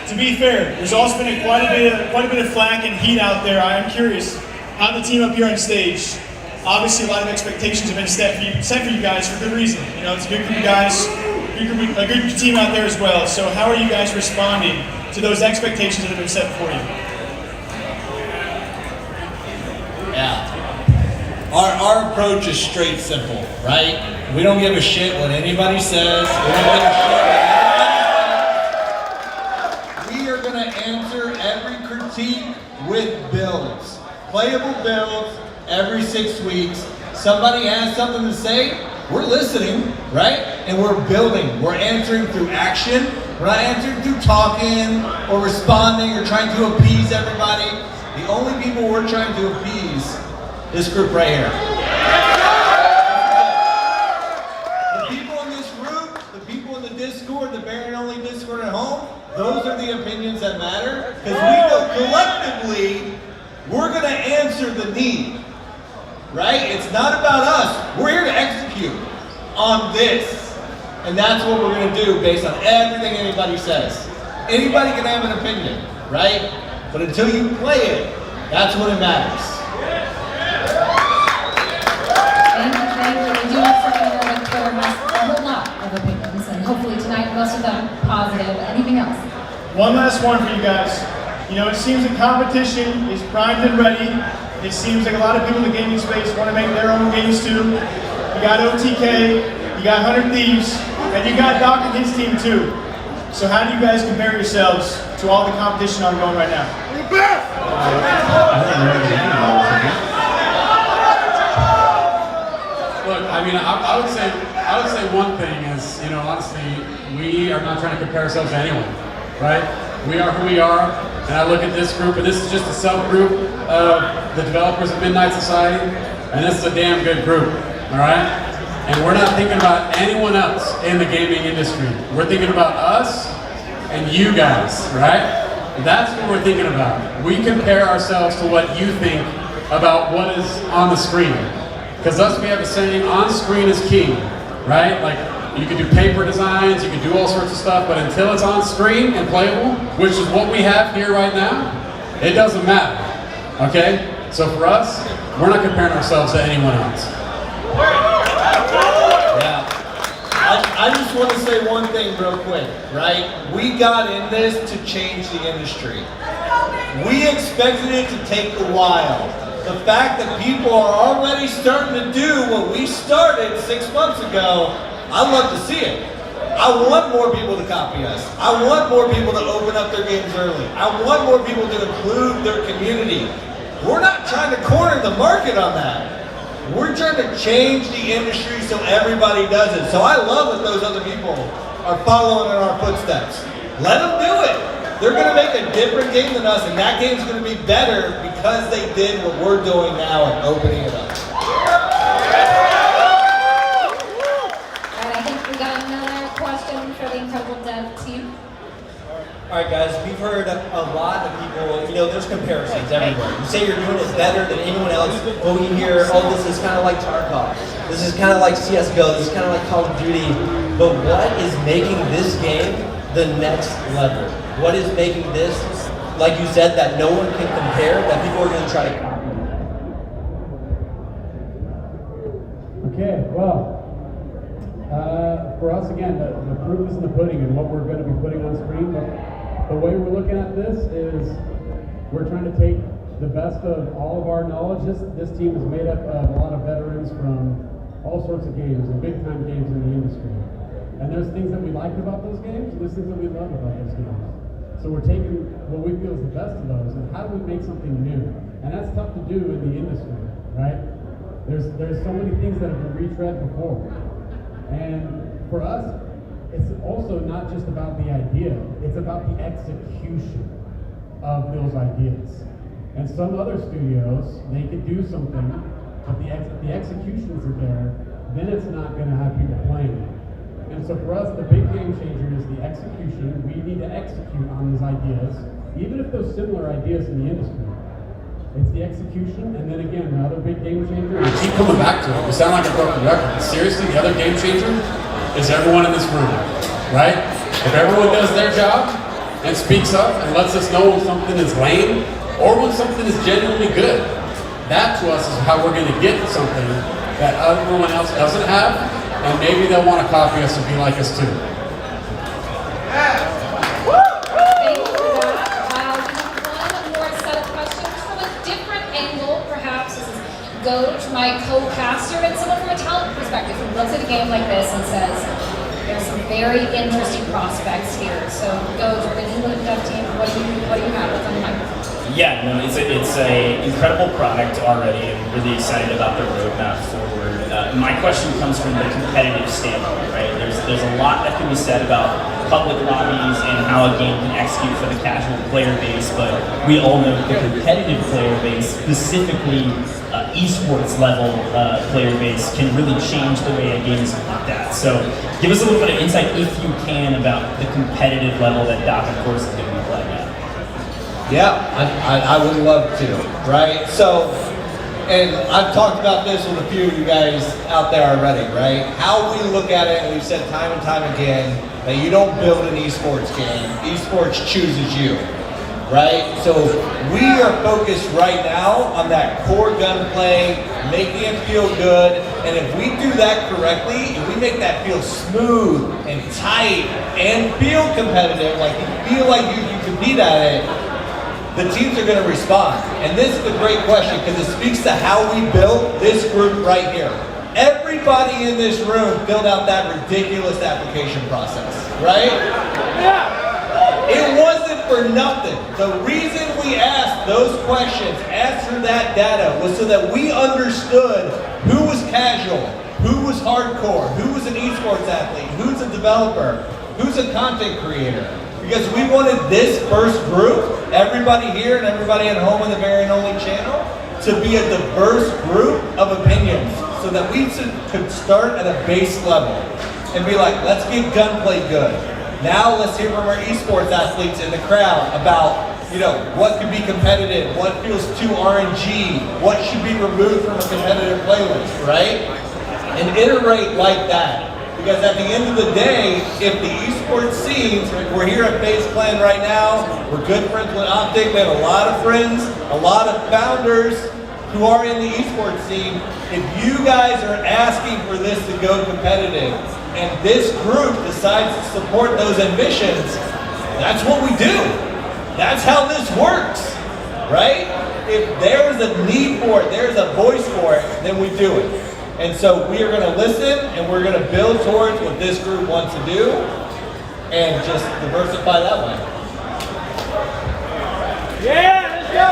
to be fair, there's also been quite a bit of flack and heat out there. I am curious how the team up here on stage. Obviously, a lot of expectations have been set for you guys for good reason. You know, it's a good group of guys, a good team out there as well. So how are you guys responding to those expectations that have been set for you? Yeah. Our approach is straight simple, right? We don't give a shit what anybody says. We don't give a shit what anybody says. We are going to answer every critique with builds. Playable builds. Every 6 weeks, somebody has something to say, we're listening, right? And we're building. We're answering through action. We're not answering through talking or responding or trying to appease everybody. The only people we're trying to appease, this group right here. The people in this group, the people in the Discord, the Baron-only Discord at home, those are the opinions that matter, because we know collectively, we're going to answer the need. Right? It's not about us. We're here to execute on this. And that's what we're going to do based on everything anybody says. Anybody can have an opinion, right? But until you play it, that's when it matters. Thank you. We do have something where Twitter has a whole lot of opinions, and hopefully tonight most of them positive. Anything else? One last one for you guys. You know, it seems the competition is primed and ready. It seems like a lot of people in the gaming space want to make their own games too. You got OTK, you got 100 Thieves, and you got Doc and his team too. So how do you guys compare yourselves to all the competition ongoing right now? Look, I mean, I would say one thing is, you know, honestly, we are not trying to compare ourselves to anyone, right? We are who we are, and I look at this group, and this is just a subgroup of the developers of Midnight Society, and this is a damn good group, all right? And we're not thinking about anyone else in the gaming industry. We're thinking about us and you guys, right? That's what we're thinking about. We compare ourselves to what you think about what is on the screen. Because us, we have a saying, on screen is king, right? Like, you can do paper designs, you can do all sorts of stuff, but until it's on screen and playable, which is what we have here right now, it doesn't matter, okay? So for us, we're not comparing ourselves to anyone else. Yeah. I just want to say one thing real quick, right? We got in this to change the industry. We expected it to take a while. The fact that people are already starting to do what we started 6 months ago, I love to see it. I want more people to copy us. I want more people to open up their games early. I want more people to include their community. We're not trying to corner the market on that. We're trying to change the industry so everybody does it. So I love that those other people are following in our footsteps. Let them do it. They're going to make a different game than us, and that game's going to be better because they did what we're doing now and opening it up. Alright, I think we got another question for the incredible dev team. All right, guys, we've heard a lot of people, there's comparisons everywhere. You say you're doing it better than anyone else, but we hear, oh, this is kind of like Tarkov. This is kind of like CSGO. This is kind of like Call of Duty. But what is making this game the next level? What is making this, like you said, that no one can compare, that people are going to try to copy? Okay, well, for us, again, the proof is in the pudding and what we're going to be putting on screen. But the way we're looking at this is we're trying to take the best of all of our knowledge. This team is made up of a lot of veterans from all sorts of games and big-time games in the industry. And there's things that we like about those games, and there's things that we love about those games. So we're taking what we feel is the best of those, and how do we make something new? And that's tough to do in the industry, right? There's so many things that have been retread before. And for us, it's also not just about the idea, it's about the execution of those ideas. And some other studios, they could do something, but the executions are there, then it's not going to have people playing it. And so for us, the big game changer is the execution. We need to execute on these ideas, even if those similar ideas in the industry. It's the execution, and then again, the other big game changer. I keep coming back to it. We sound like a broken record. But seriously, the other game changer is everyone in this room, right? If everyone does their job and speaks up and lets us know when something is lame or when something is genuinely good, that to us is how we're going to get something that everyone else doesn't have. And maybe they'll want to copy us and be like us too. Thank you for that. We have one more set of questions from a different angle, perhaps. This is Goj, my co-caster, and someone from a talent perspective who looks at a game like this and says, there's some very interesting prospects here. So Goj, we're going to look at that team. What do you have? What's on the microphone? Yeah, no, it's a incredible product already. I'm really excited about the roadmap forward. My question comes from the competitive standpoint, right? There's a lot that can be said about public lobbies and how a game can execute for the casual player base, but we all know the competitive player base, specifically esports level player base, can really change the way a game is looked at. So give us a little bit of insight, if you can, about the competitive level that Doc, of course, is going to be playing at. Yeah, I would love to, right? So, and I've talked about this with a few of you guys out there already, right? How we look at it, and we've said time and time again, that you don't build an esports game, esports chooses you, right? So we are focused right now on that core gunplay, making it feel good, and if we do that correctly, if we make that feel smooth and tight and feel competitive, like you feel like you compete at it, the teams are going to respond. And this is a great question because it speaks to how we built this group right here. Everybody in this room filled out that ridiculous application process, right? Yeah. It wasn't for nothing. The reason we asked those questions, answered that data, was so that we understood who was casual, who was hardcore, who was an esports athlete, who's a developer, who's a content creator. Because we wanted this first group, everybody here and everybody at home on the Very and Only channel, to be a diverse group of opinions so that we could start at a base level and be like, let's get gunplay good. Now let's hear from our esports athletes in the crowd about, what could be competitive, what feels too RNG, what should be removed from a competitive playlist, right? And iterate like that. Because at the end of the day, if the esports scenes, we're here at Faze Clan right now, we're good friends with Optic, we have a lot of friends, a lot of founders who are in the esports scene. If you guys are asking for this to go competitive, and this group decides to support those ambitions, that's what we do. That's how this works, right? If there's a need for it, there's a voice for it, then we do it. And so we are going to listen and we're going to build towards what this group wants to do and just diversify that way. Yeah, let's go!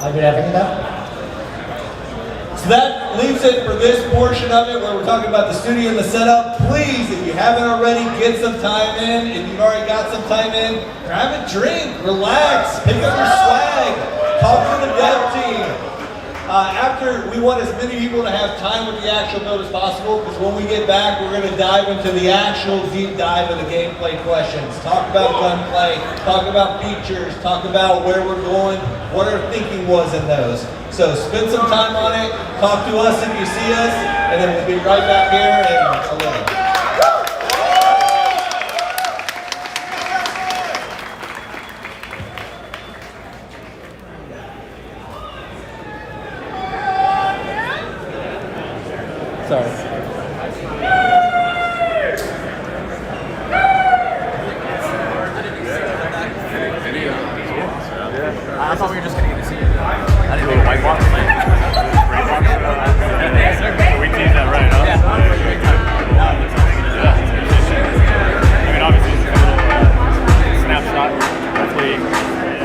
I'll be having that. So that leaves it for this portion of it where we're talking about the studio and the setup. Please, if you haven't already, get some time in. If you've already got some time in, grab a drink, relax, pick up your swag, talk to the dev team. After, we want as many people to have time with the actual build as possible, because when we get back, we're going to dive into the actual deep dive of the gameplay questions. Talk about gunplay, talk about features, talk about where we're going, what our thinking was in those. So spend some time on it, talk to us if you see us, and then we'll be right back here in a little. Sorry. I thought we were just going to get to see it. I didn't do a white box. Gray box. So we teased that right, huh? Yeah. I mean, obviously, it's a little snapshot. Hopefully,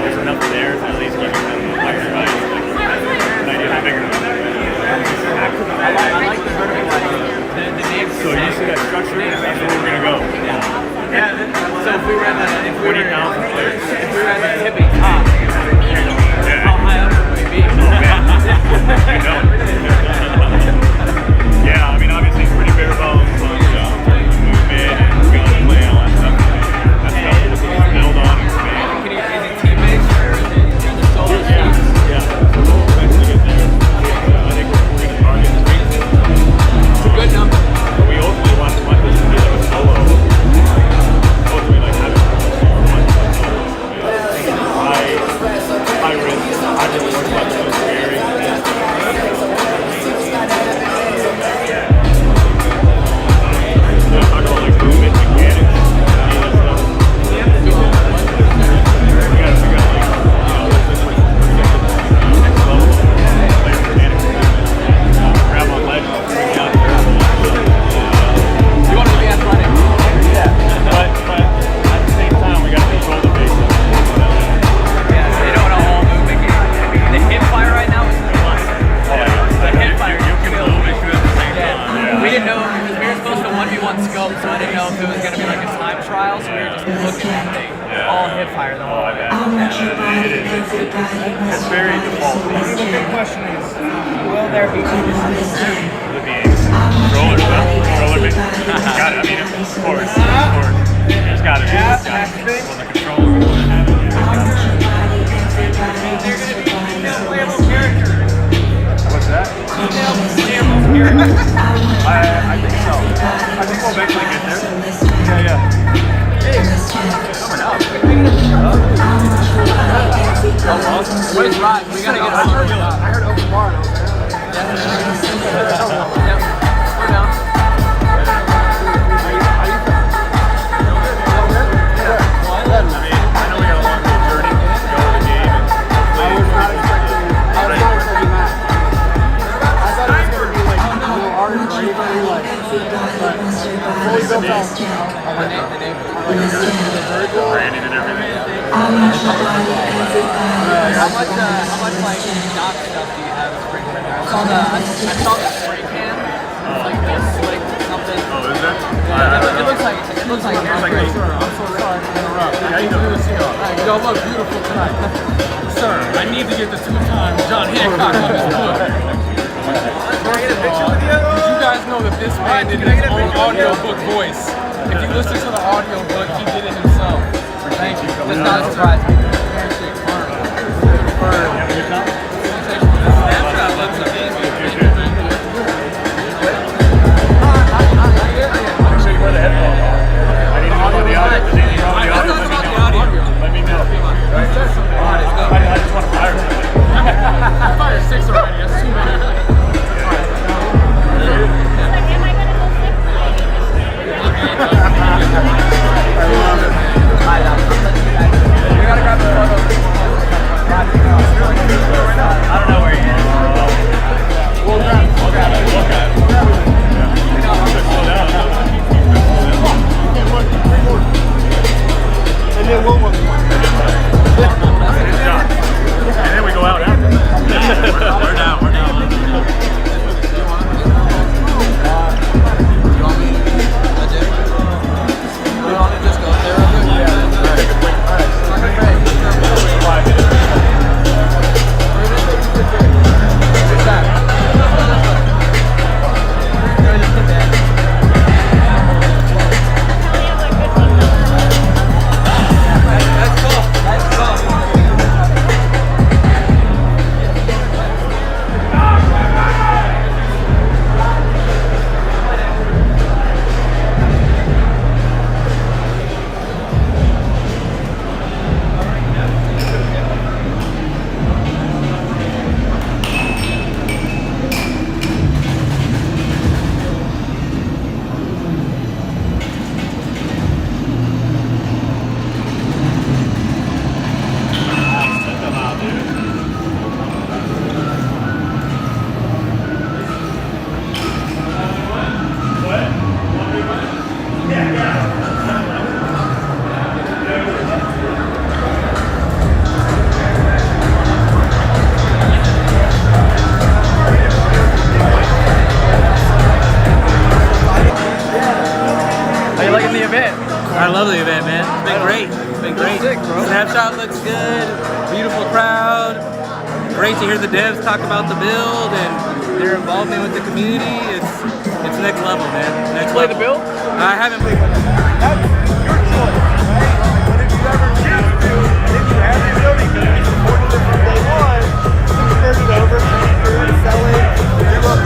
there's enough there to at least give you some higher value. An idea how bigger. I like the vertical lighting. The name. So you see that structure? That's where we're going to go. Yeah. So if we were at the 40,000 players. If we were at the tipping top. How high up would we be? Yeah, I mean, obviously it's pretty bare bones on movement and gunplay and all that stuff. That's stuff that we build on and expand. Can you use teammates or the solo teams? Yeah, we'll eventually get there. I think we're going to target. It's a good number. But we ultimately want this to be like a solo. Ultimately, like having high risk, high reward level is very talk about like movement mechanics, all that stuff. We got like, let's like next level player mechanics. Grab on ledge, bring down you want to be athletic? Yeah. But at the same time, we got to control the base. You know what a whole movement game. The hip fire right now is fun. Oh yeah. The hip fire. You can move and shoot at the same time. Yeah. We didn't know, because we were supposed to 1v1 scope, so I didn't know if it was going to be like a time trial, so we were just looking at things. All hip fire the whole way. It's very default. The big question is, will there be controllers, huh? Controller base. Got it. I mean, of course. There's got to be. Well, the controller. They're going to be playable characters. What's that? Playable characters. I think so. I think we'll eventually get there. Yeah. Hey, coming up. Awesome. Where's Rod? We got to get him. I heard open bar. We're down. Branding and everything. How much like dock stuff do you have spring in there? I saw the spray can. It's like this slick something. Oh, is it? It looks like great. I'm so sorry to interrupt. How you doing? Y'all look beautiful tonight. Sir, I need to get the 2-time John Hancock on this book. Can I get a picture with you? Did you guys know that this man did his own audiobook voice? If you listen to the audiobook, he did it himself. Thank you. That's not a surprise. Snapshot looks amazing. I'll show you where the headphones are. I need to know about the audio. Let me know. I just want to fire something. I fired 6 already. That's too many. I love it. You gotta grab time, man. It's been great. It's been great. Sick, bro. Snapshot looks good. Beautiful crowd. Great to hear the devs talk about the build and their involvement with the community. It's next level, man. Next Play level. the build? I haven't played. That's your choice, right? But if you ever choose to, if you have the ability to, you support it from day one, convert it over, transfer it, sell it, do what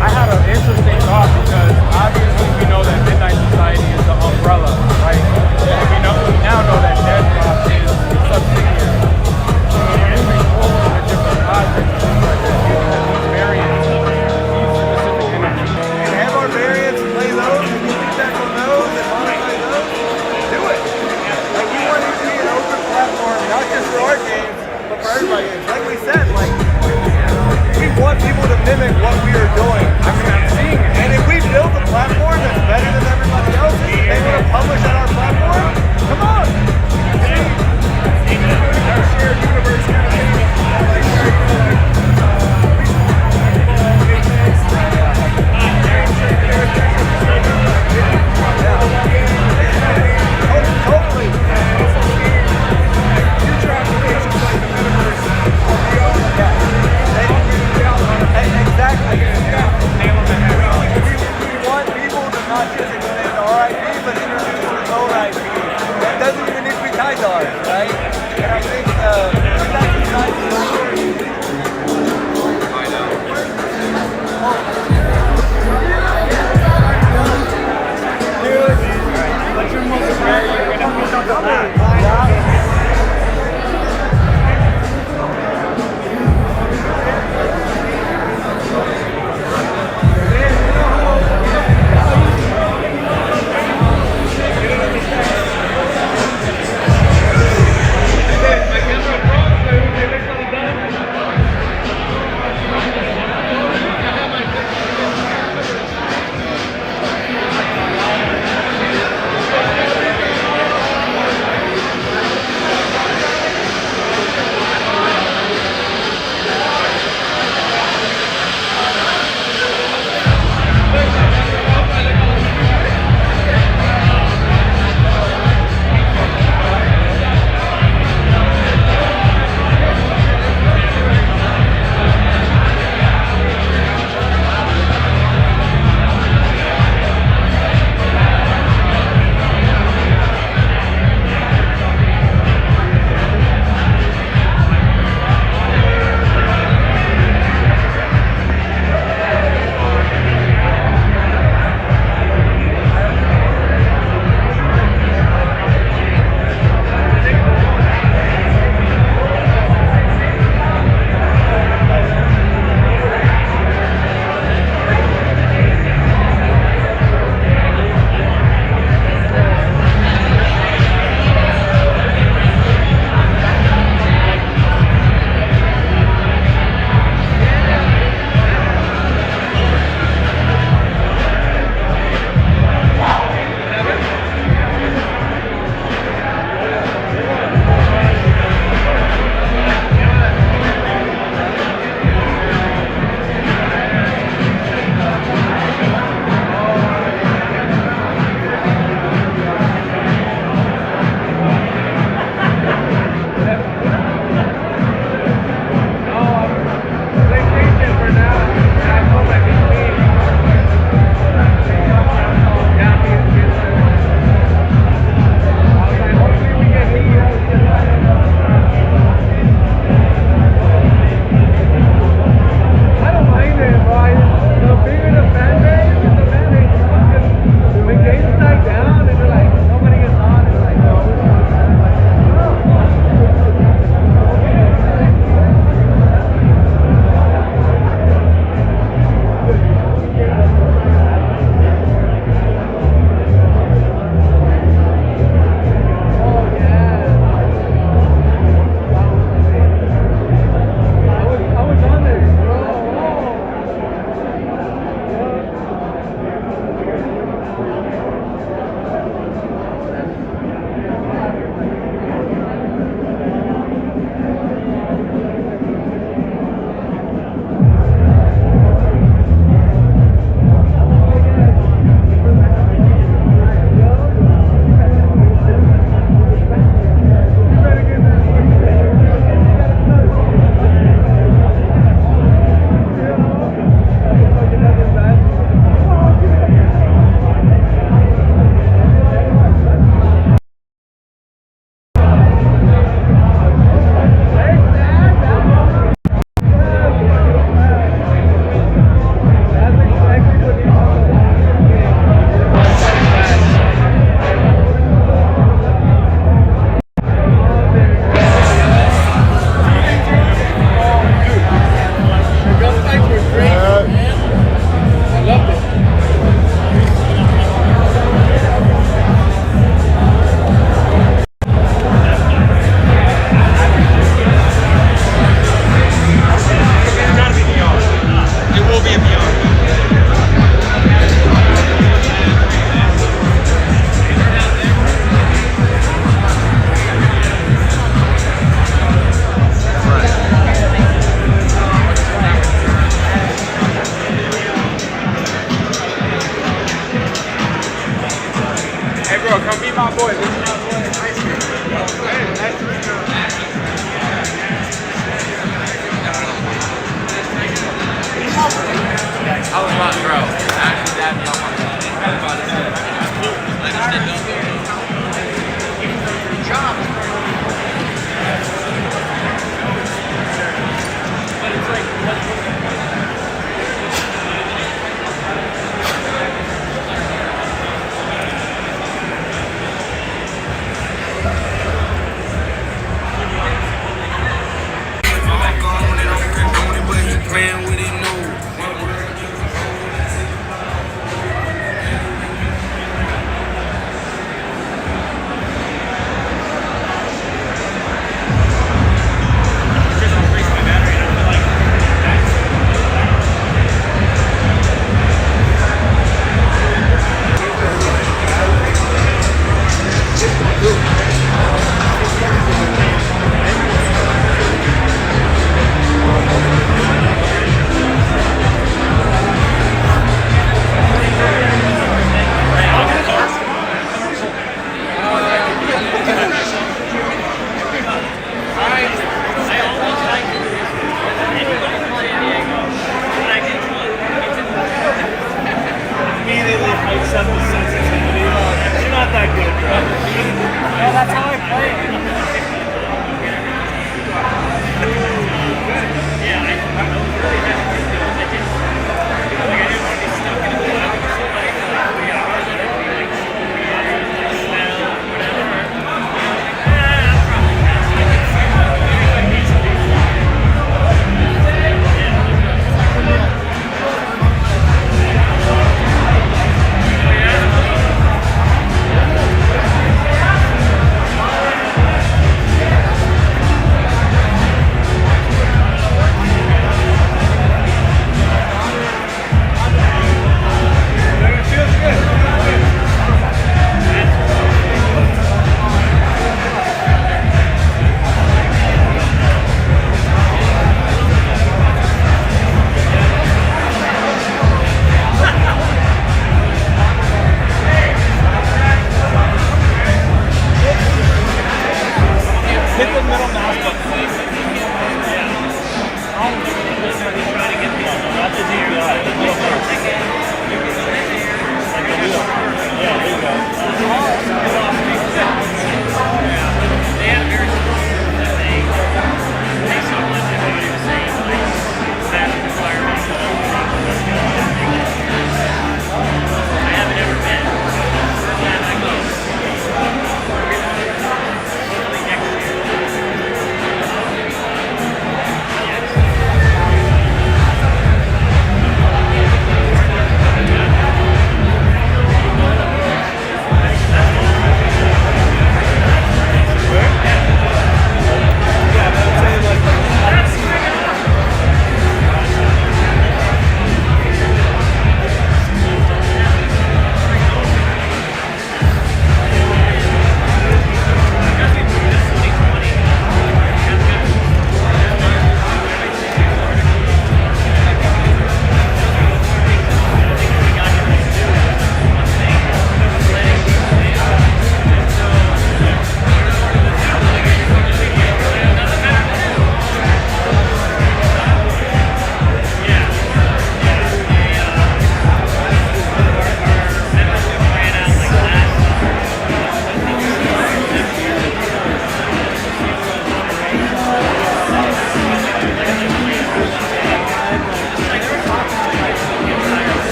I had an interesting thought because obviously we know that Midnight Society is the umbrella, right? And we now know that Dead Drop is subsidiary. So moving forward with different projects, it seems like they're giving them these variants, these specific energy. and have our variants, play those, and be feedback on those, and Hey bro, come meet my boy. This is my boy. Nice to meet you. Nice to meet you. I was about to grow. Actually, that'd be on my phone. I was about to say. I just didn't know. Good job. But it's like, playing with him, no. Immediately picks up the sensitivity. You're not that good, bro.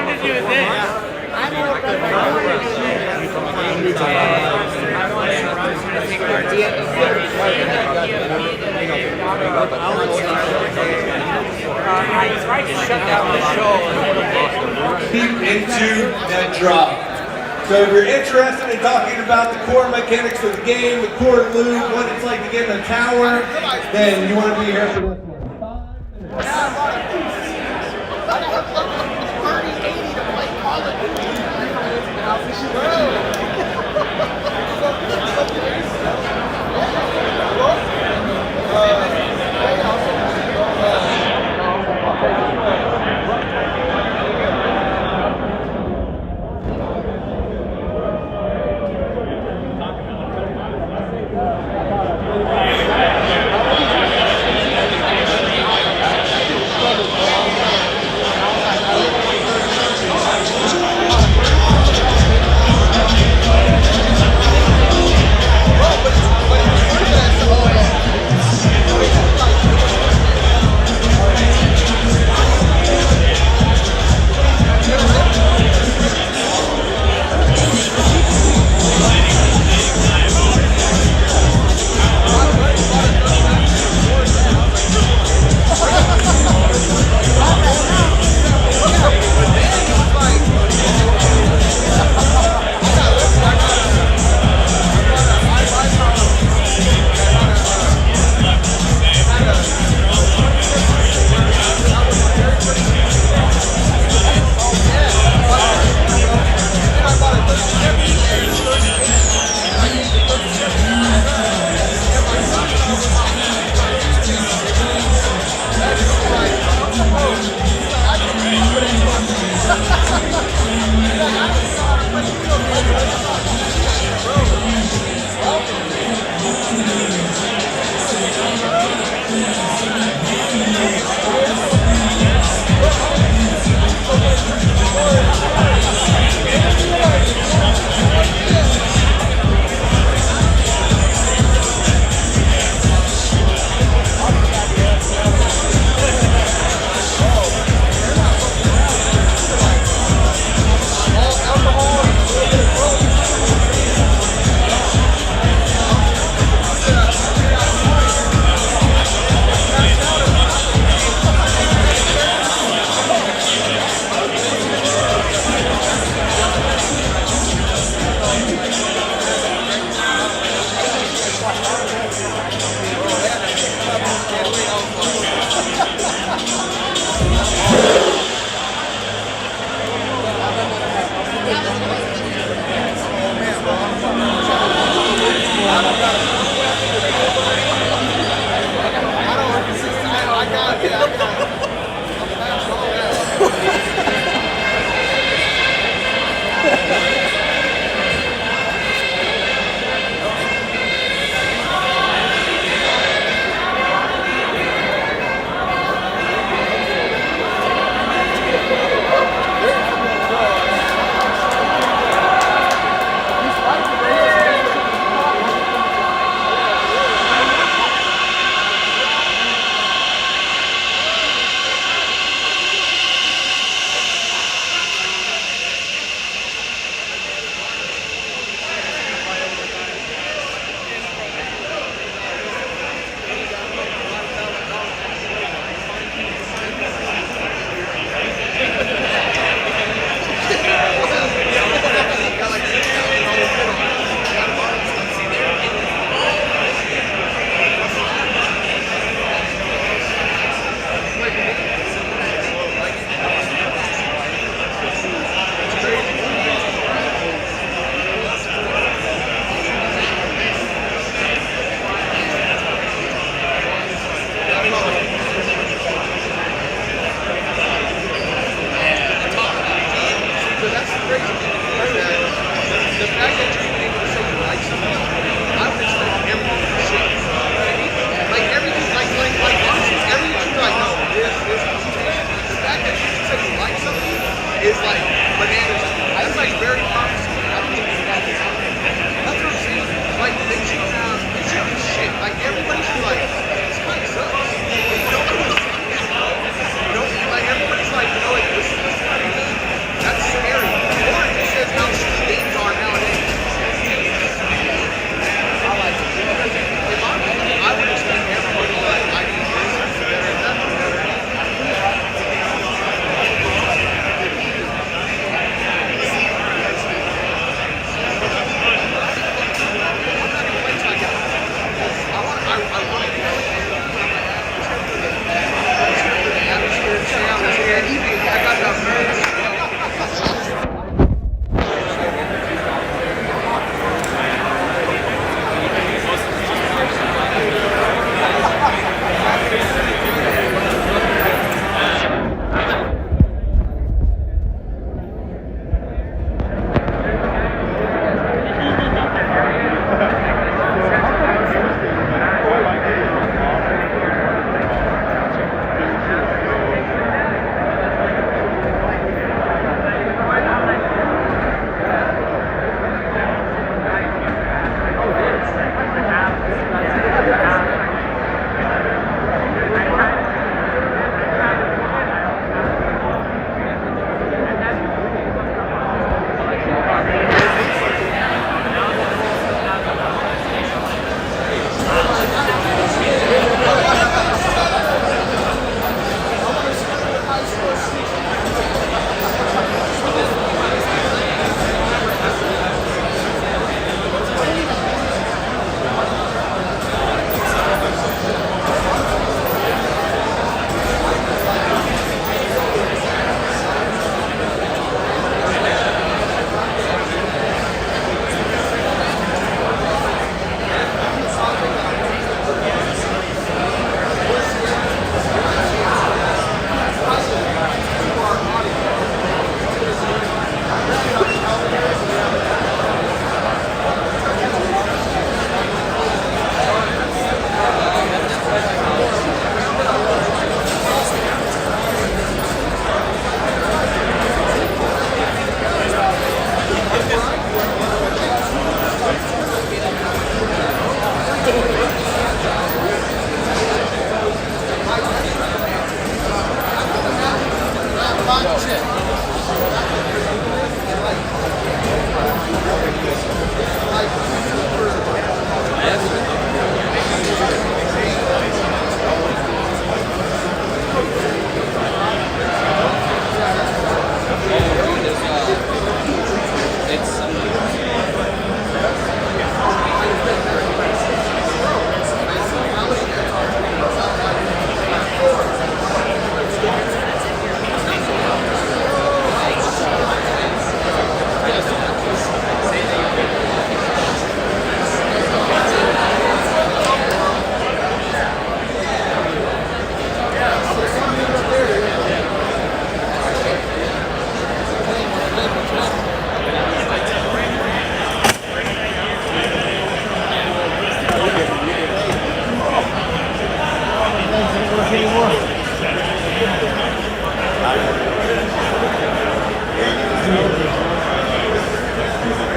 to do this. I'm more He's right to shut down the show. Keep into that drop. So if you're interested in talking about the core mechanics of the game, the core loop, what it's like to get in the tower, then you want to be here for this one.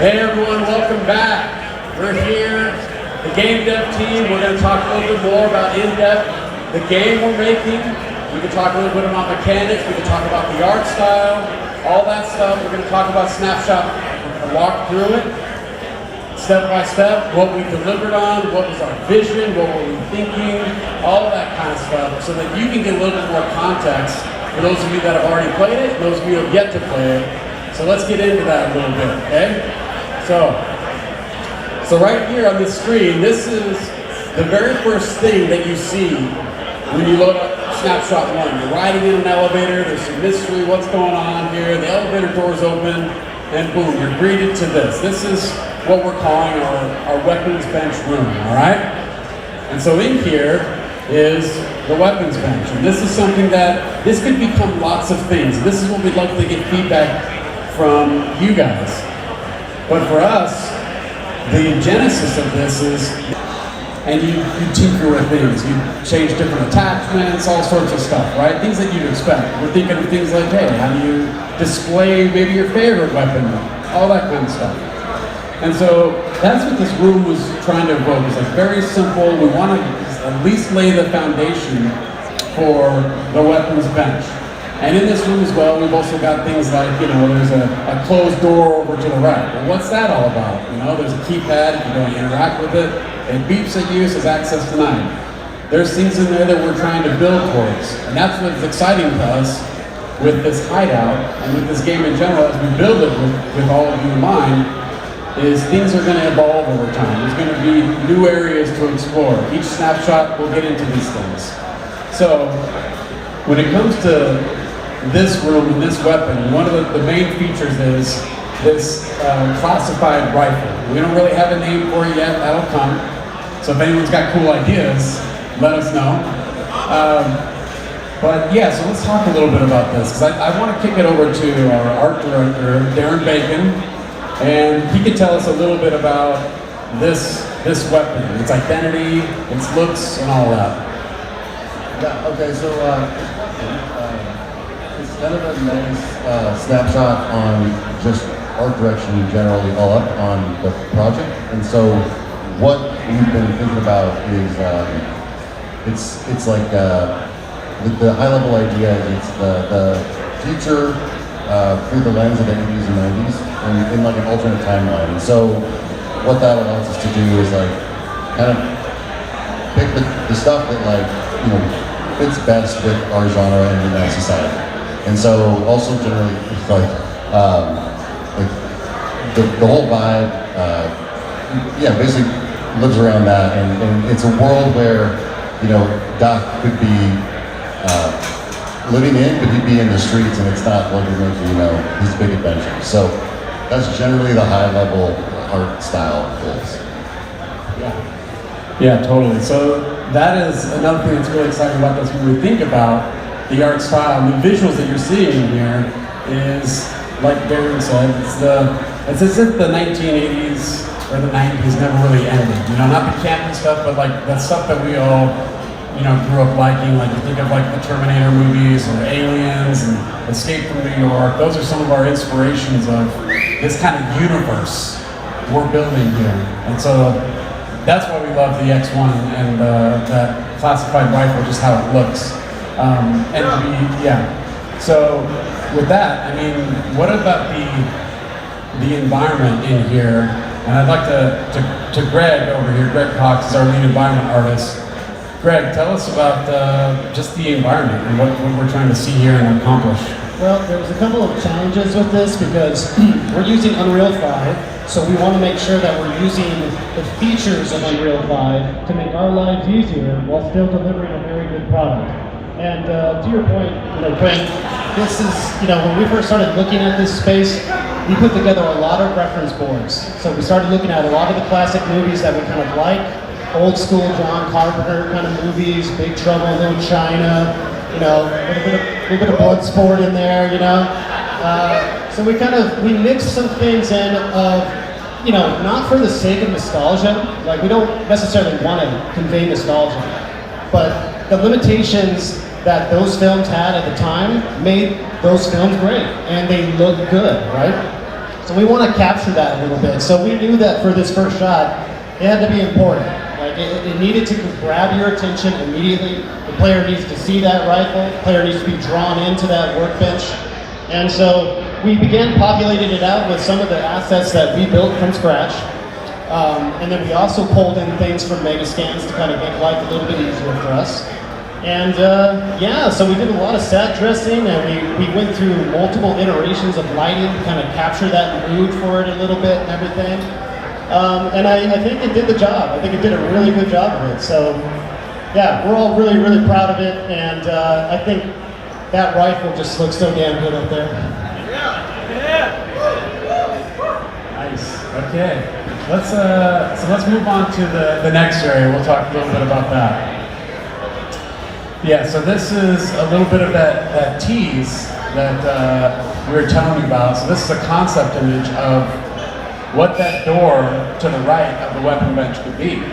Hey everyone, welcome back. We're here, the game dev team. We're going to talk a little bit more about in-depth the game we're making. We can talk a little bit about mechanics. We can talk about the art style, all that stuff. We're going to talk about Snapshot. We're going to walk through it, step by step, what we delivered on, what was our vision, what were we thinking, all of that kind of stuff, so that you can get a little bit more context for those of you that have already played it, and those of you who have yet to play it. So let's get into that a little bit, okay? So right here on the screen, this is the very first thing that you see when you load up Snapshot 1. You're riding in an elevator, there's some mystery, what's going on here, the elevator doors open, and boom, you're greeted to this. This is what we're calling our weapons bench room, all right? And so in here is the weapons bench, and this is something that, this could become lots of things. This is what we'd love to get feedback from you guys. But for us, the genesis of this is, and you tinker with things. You change different attachments, all sorts of stuff, right? Things that you'd expect. We're thinking of things like, hey, how do you display maybe your favorite weapon? All that kind of stuff. And so that's what this room was trying to evoke. It's like very simple. We want to at least lay the foundation for the weapons bench. And in this room as well, we've also got things like, you know, there's a closed door over to the right. Well, what's that all about? You know, there's a keypad, if you don't interact with it, it beeps at you, says access denied. There's things in there that we're trying to build towards. And that's what's exciting to us with this hideout and with this game in general, as we build it with all of you in mind, is things are going to evolve over time. There's going to be new areas to explore. Each snapshot will get into these things. So, when it comes to this room and this weapon, one of the main features is this classified rifle. We don't really have a name for it yet, that'll come. So if anyone's got cool ideas, let us know. But yeah, so let's talk a little bit about this, because I want to kick it over to our art director, Darren Bacon, and he can tell us a little bit about this weapon, its identity, its looks, and all that. Yeah, okay, so it's kind of a nice snapshot on just art direction generally all up on the project. And so what we've been thinking about is it's like the high level idea is the future through the lens of the 80s and 90s and in like an alternate timeline. And so what that allows us to do is like kind of pick the stuff that like, you know, fits best with our genre and in that society. And so also generally like the whole vibe, yeah, basically lives around that, and it's a world where, you know, Doc could be living in, but he'd be in the streets, and it's not what we're making, you know, his big adventure. So that's generally the high level art style is. Yeah, totally. So that is another thing that's really exciting about this. When we think about the art style and the visuals that you're seeing here is, like Darren said, it's as if the 1980s or the 90s never really ended. You know, not the campy stuff, but like the stuff that we all, you know, grew up liking. Like you think of like the Terminator movies or Aliens and Escape from New York. Those are some of our inspirations of this kind of universe we're building here. And so that's why we love the X1 and that classified rifle, just how it looks. And to be, yeah. So with that, I mean, what about the environment in here? And I'd like to Greg over here. Greg Cox is our lead environment artist. Greg, tell us about just the environment and what we're trying to see here and accomplish. Well, there was a couple of challenges with this because we're using Unreal 5, so we want to make sure that we're using the features of Unreal 5 to make our lives easier while still delivering a very good product. And to your point, you know, Brent, this is, you know, when we first started looking at this space, we put together a lot of reference boards. So we started looking at a lot of the classic movies that we kind of like, old school John Carpenter kind of movies, Big Trouble in Little China, you know, a little bit of Bloodsport in there, you know. So we mixed some things in of, you know, not for the sake of nostalgia, like we don't necessarily want to convey nostalgia, but the limitations that those films had at the time made those films great, and they look good, right? So we want to capture that a little bit. So we knew that for this first shot, it had to be important. Like it needed to grab your attention immediately. The player needs to see that rifle. The player needs to be drawn into that workbench. And so we began populating it out with some of the assets that we built from scratch. And then we also pulled in things from Megascans to kind of make life a little bit easier for us. And yeah, so we did a lot of set dressing, and we went through multiple iterations of lighting to kind of capture that mood for it a little bit and everything. And I think it did the job. I think it did a really good job of it. So yeah, we're all really, really proud of it. And I think that rifle just looks so damn good up there. Nice. Okay. Let's move on to the next area. We'll talk a little bit about that. Yeah, so this is a little bit of that tease that we were telling you about. So this is a concept image of what that door to the right of the weapon bench could be.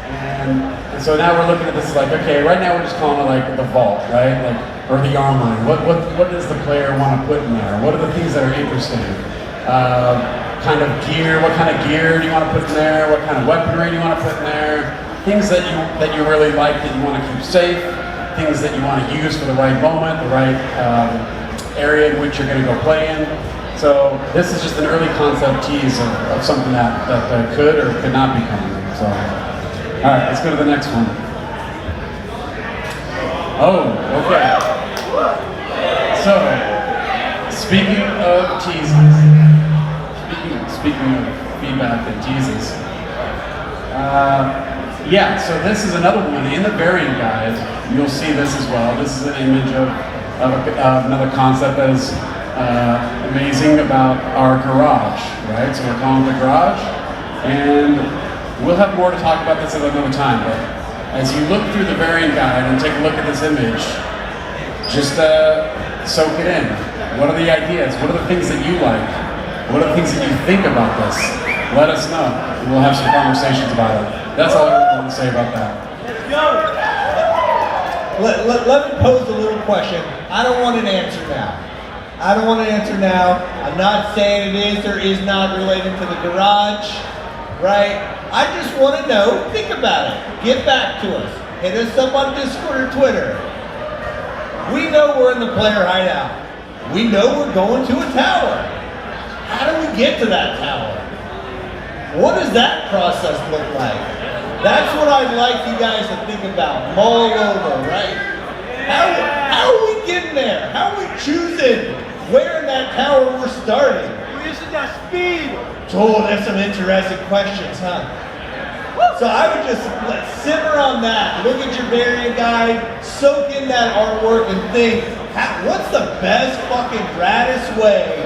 And so now we're looking at this like, okay, right now we're just calling it like the vault, right? Like, or the armory. What does the player want to put in there? What are the things that are interesting? Kind of gear, what kind of gear do you want to put in there? What kind of weaponry do you want to put in there? Things that you really like that you want to keep safe, things that you want to use for the right moment, the right area in which you're going to go play in. So this is just an early concept tease of something that could or could not be coming. So, all right, let's go to the next one. Oh, okay. So, speaking of teases. Speaking of feedback and teases, yeah, so this is another one. In the variant guide, you'll see this as well. This is an image of another concept that is amazing about our garage, right? So we're calling it the garage, and we'll have more to talk about this at another time, but as you look through the variant guide and take a look at this image, just soak it in. What are the ideas? What are the things that you like? What are the things that you think about this? Let us know. We'll have some conversations about it. That's all I want to say about that. Let's go! Let me pose a little question. I don't want an answer now. I'm not saying it is or is not related to the garage, right? I just want to know, think about it. Get back to us. Hit us up on Discord or Twitter. We know we're in the player hideout. We know we're going to a tower. How do we get to that tower? What does that process look like? That's what I'd like you guys to think about. Mull over, right? How are we getting there? How are we choosing where in that tower we're starting? We're using that speed. Oh, that's some interesting questions, huh? So I would just simmer on that. Look at your variant guide, soak in that artwork, and think, what's the best fucking raddest way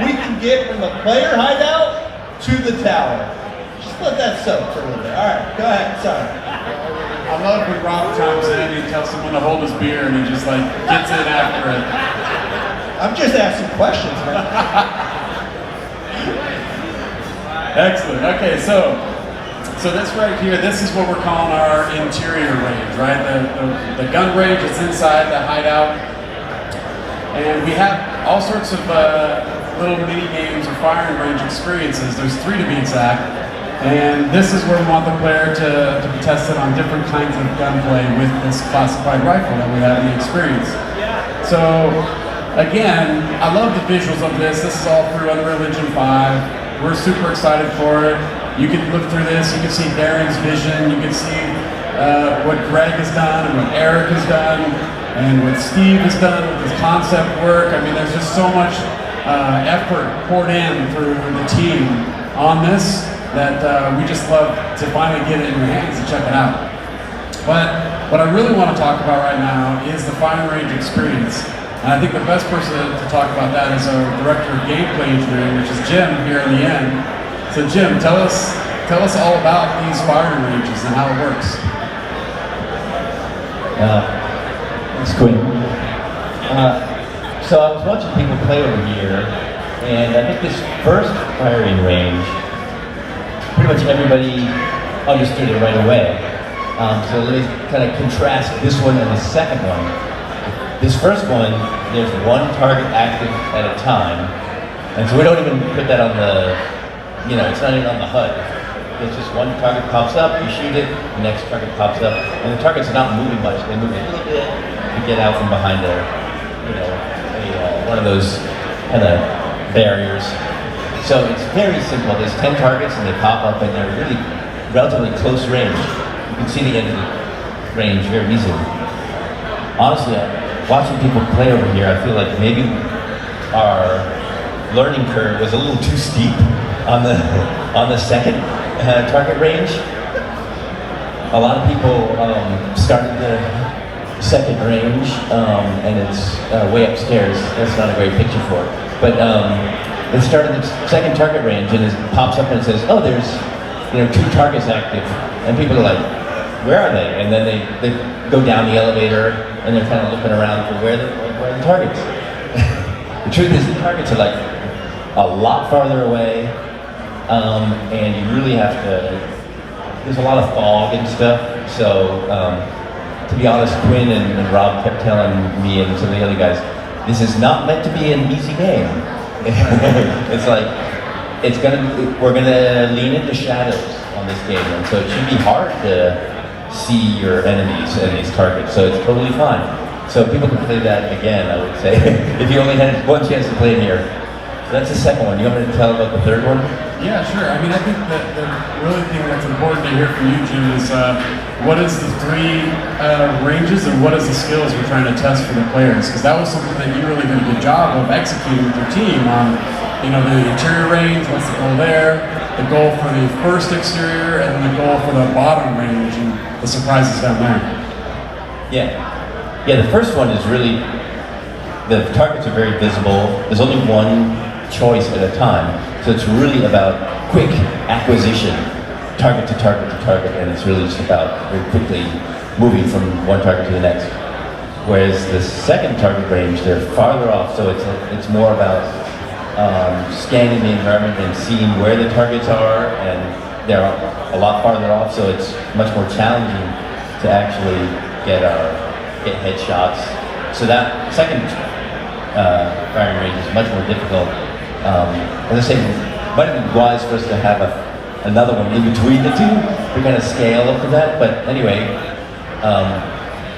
we can get from the player hideout to the tower? Just let that soak for a little bit. All right, go ahead. Sorry. I love when Rob comes in and he tells someone to hold his beer and he just like gets in after it. I'm just asking questions, man. Excellent. Okay, so this right here, this is what we're calling our interior range, right? The gun range is inside the hideout, and we have all sorts of little mini games or firing range experiences. There's 3 to be exact, and this is where we want the player to be tested on different kinds of gunplay with this classified rifle that we have in the experience. So again, I love the visuals of this. This is all through Unreal Engine 5. We're super excited for it. You can look through this, you can see Darren's vision, you can see what Greg has done and what Eric has done and what Steve has done with his concept work. I mean, there's just so much effort poured in through the team on this that we just love to finally get it in your hands and check it out. But what I really want to talk about right now is the firing range experience. And I think the best person to talk about that is our director of gameplay engineering, which is Jim here in the end. So Jim, tell us all about these firing ranges and how it works. Thanks, Quinn. So I was watching people play over here, and I think this first firing range, pretty much everybody understood it right away. So let me kind of contrast this one and the second one. This first one, there's one target active at a time, And so we don't even put that on the, it's not even on the HUD. It's just one target pops up, you shoot it, the next target pops up, and the target's not moving much. They move a little bit to get out from behind one of those kind of barriers. So it's very simple. There's 10 targets and they pop up and they're really relatively close range. You can see the end of the range very easily. Honestly, watching people play over here, I feel like maybe our learning curve was a little too steep on the second target range. A lot of people started the second range, and it's way upstairs. That's not a great picture for it. But they started the second target range, and it pops up and it says, "Oh, there's 2 targets active," and people are like, "Where are they?" And then they go down the elevator, and they're kind of looking around for where are the targets. The truth is, the targets are like a lot farther away, and you really have to. There's a lot of fog and stuff, so. To be honest, Quinn and Rob kept telling me and some of the other guys, this is not meant to be an easy game. It's like, we're gonna lean into shadows on this game, and so it should be hard to see your enemies and these targets, so it's totally fine. So people can play that again, I would say, if you only had one chance to play it here. So that's the second one. You want me to tell about the third one? Yeah, sure. I mean, I think that the really thing that's important to hear from you, Jim, is what is the 3 ranges and what is the skills we're trying to test for the players? Because that was something that you really did a good job of executing with your team on, the interior range, what's the goal there, the goal for the first exterior, and the goal for the bottom range, and the surprises down there. Yeah, the first one is really, the targets are very visible. There's only one choice at a time. So it's really about quick acquisition, target to target to target, and it's really just about very quickly moving from one target to the next. Whereas the second target range, they're farther off, so it's more about scanning the environment and seeing where the targets are, and they're a lot farther off, so it's much more challenging to actually get headshots. So that second firing range is much more difficult. As I say, it might have been wise for us to have another one in between the two to kind of scale up to that. But anyway,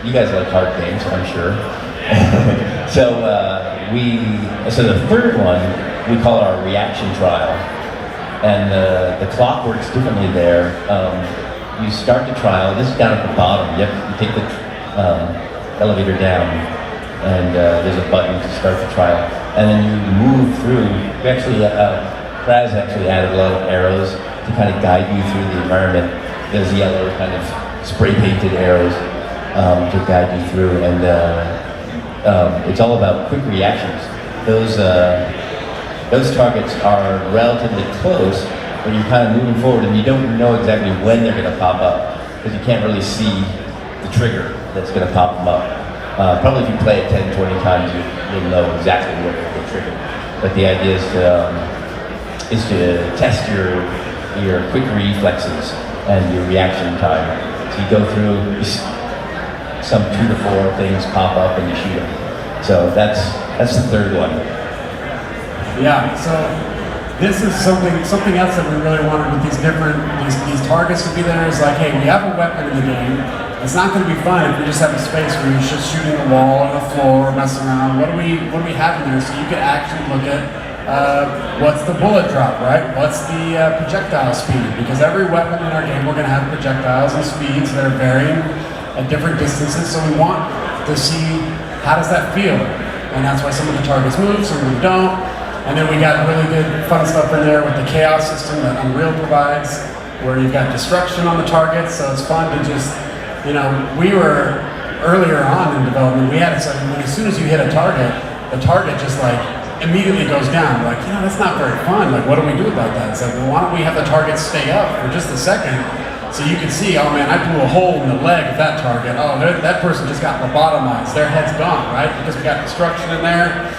you guys like hard games, I'm sure. So the third one we call our reaction trial, and the clock works differently there. You start the trial. This is down at the bottom. You take the elevator down, and there's a button to start the trial. And then you move through. We actually, Faze actually added a lot of arrows to kind of guide you through the environment. There's yellow kind of spray painted arrows to guide you through, and it's all about quick reactions. Those targets are relatively close when you're kind of moving forward, and you don't know exactly when they're going to pop up because you can't really see the trigger that's going to pop them up. Probably if you play it 10, 20 times, you'll know exactly what will trigger. But the idea is to test your quick reflexes and your reaction time. So you go through, some 2 to 4 things pop up and you shoot them. So that's the third one. Yeah, so this is something else that we really wanted with these targets to be there is like, hey, we have a weapon in the game. It's not going to be fun if we just have a space where you're just shooting a wall or the floor or messing around. What do we have in there? So you can actually look at what's the bullet drop, right? What's the projectile speed? Because every weapon in our game, we're going to have projectiles and speeds that are varying at different distances. So we want to see how does that feel, and that's why some of the targets move, some of them don't. And then we got really good fun stuff in there with the chaos system that Unreal provides, where you've got destruction on the targets. So it's fun to just we were earlier on in development, we had it so as soon as you hit a target, the target just like immediately goes down. We're like, that's not very fun. Like, what do we do about that? It's like, well, why don't we have the target stay up for just a second so you can see, oh man, I blew a hole in the leg of that target. Oh, that person just got lobotomized. Their head's gone, right? Because we got destruction in there.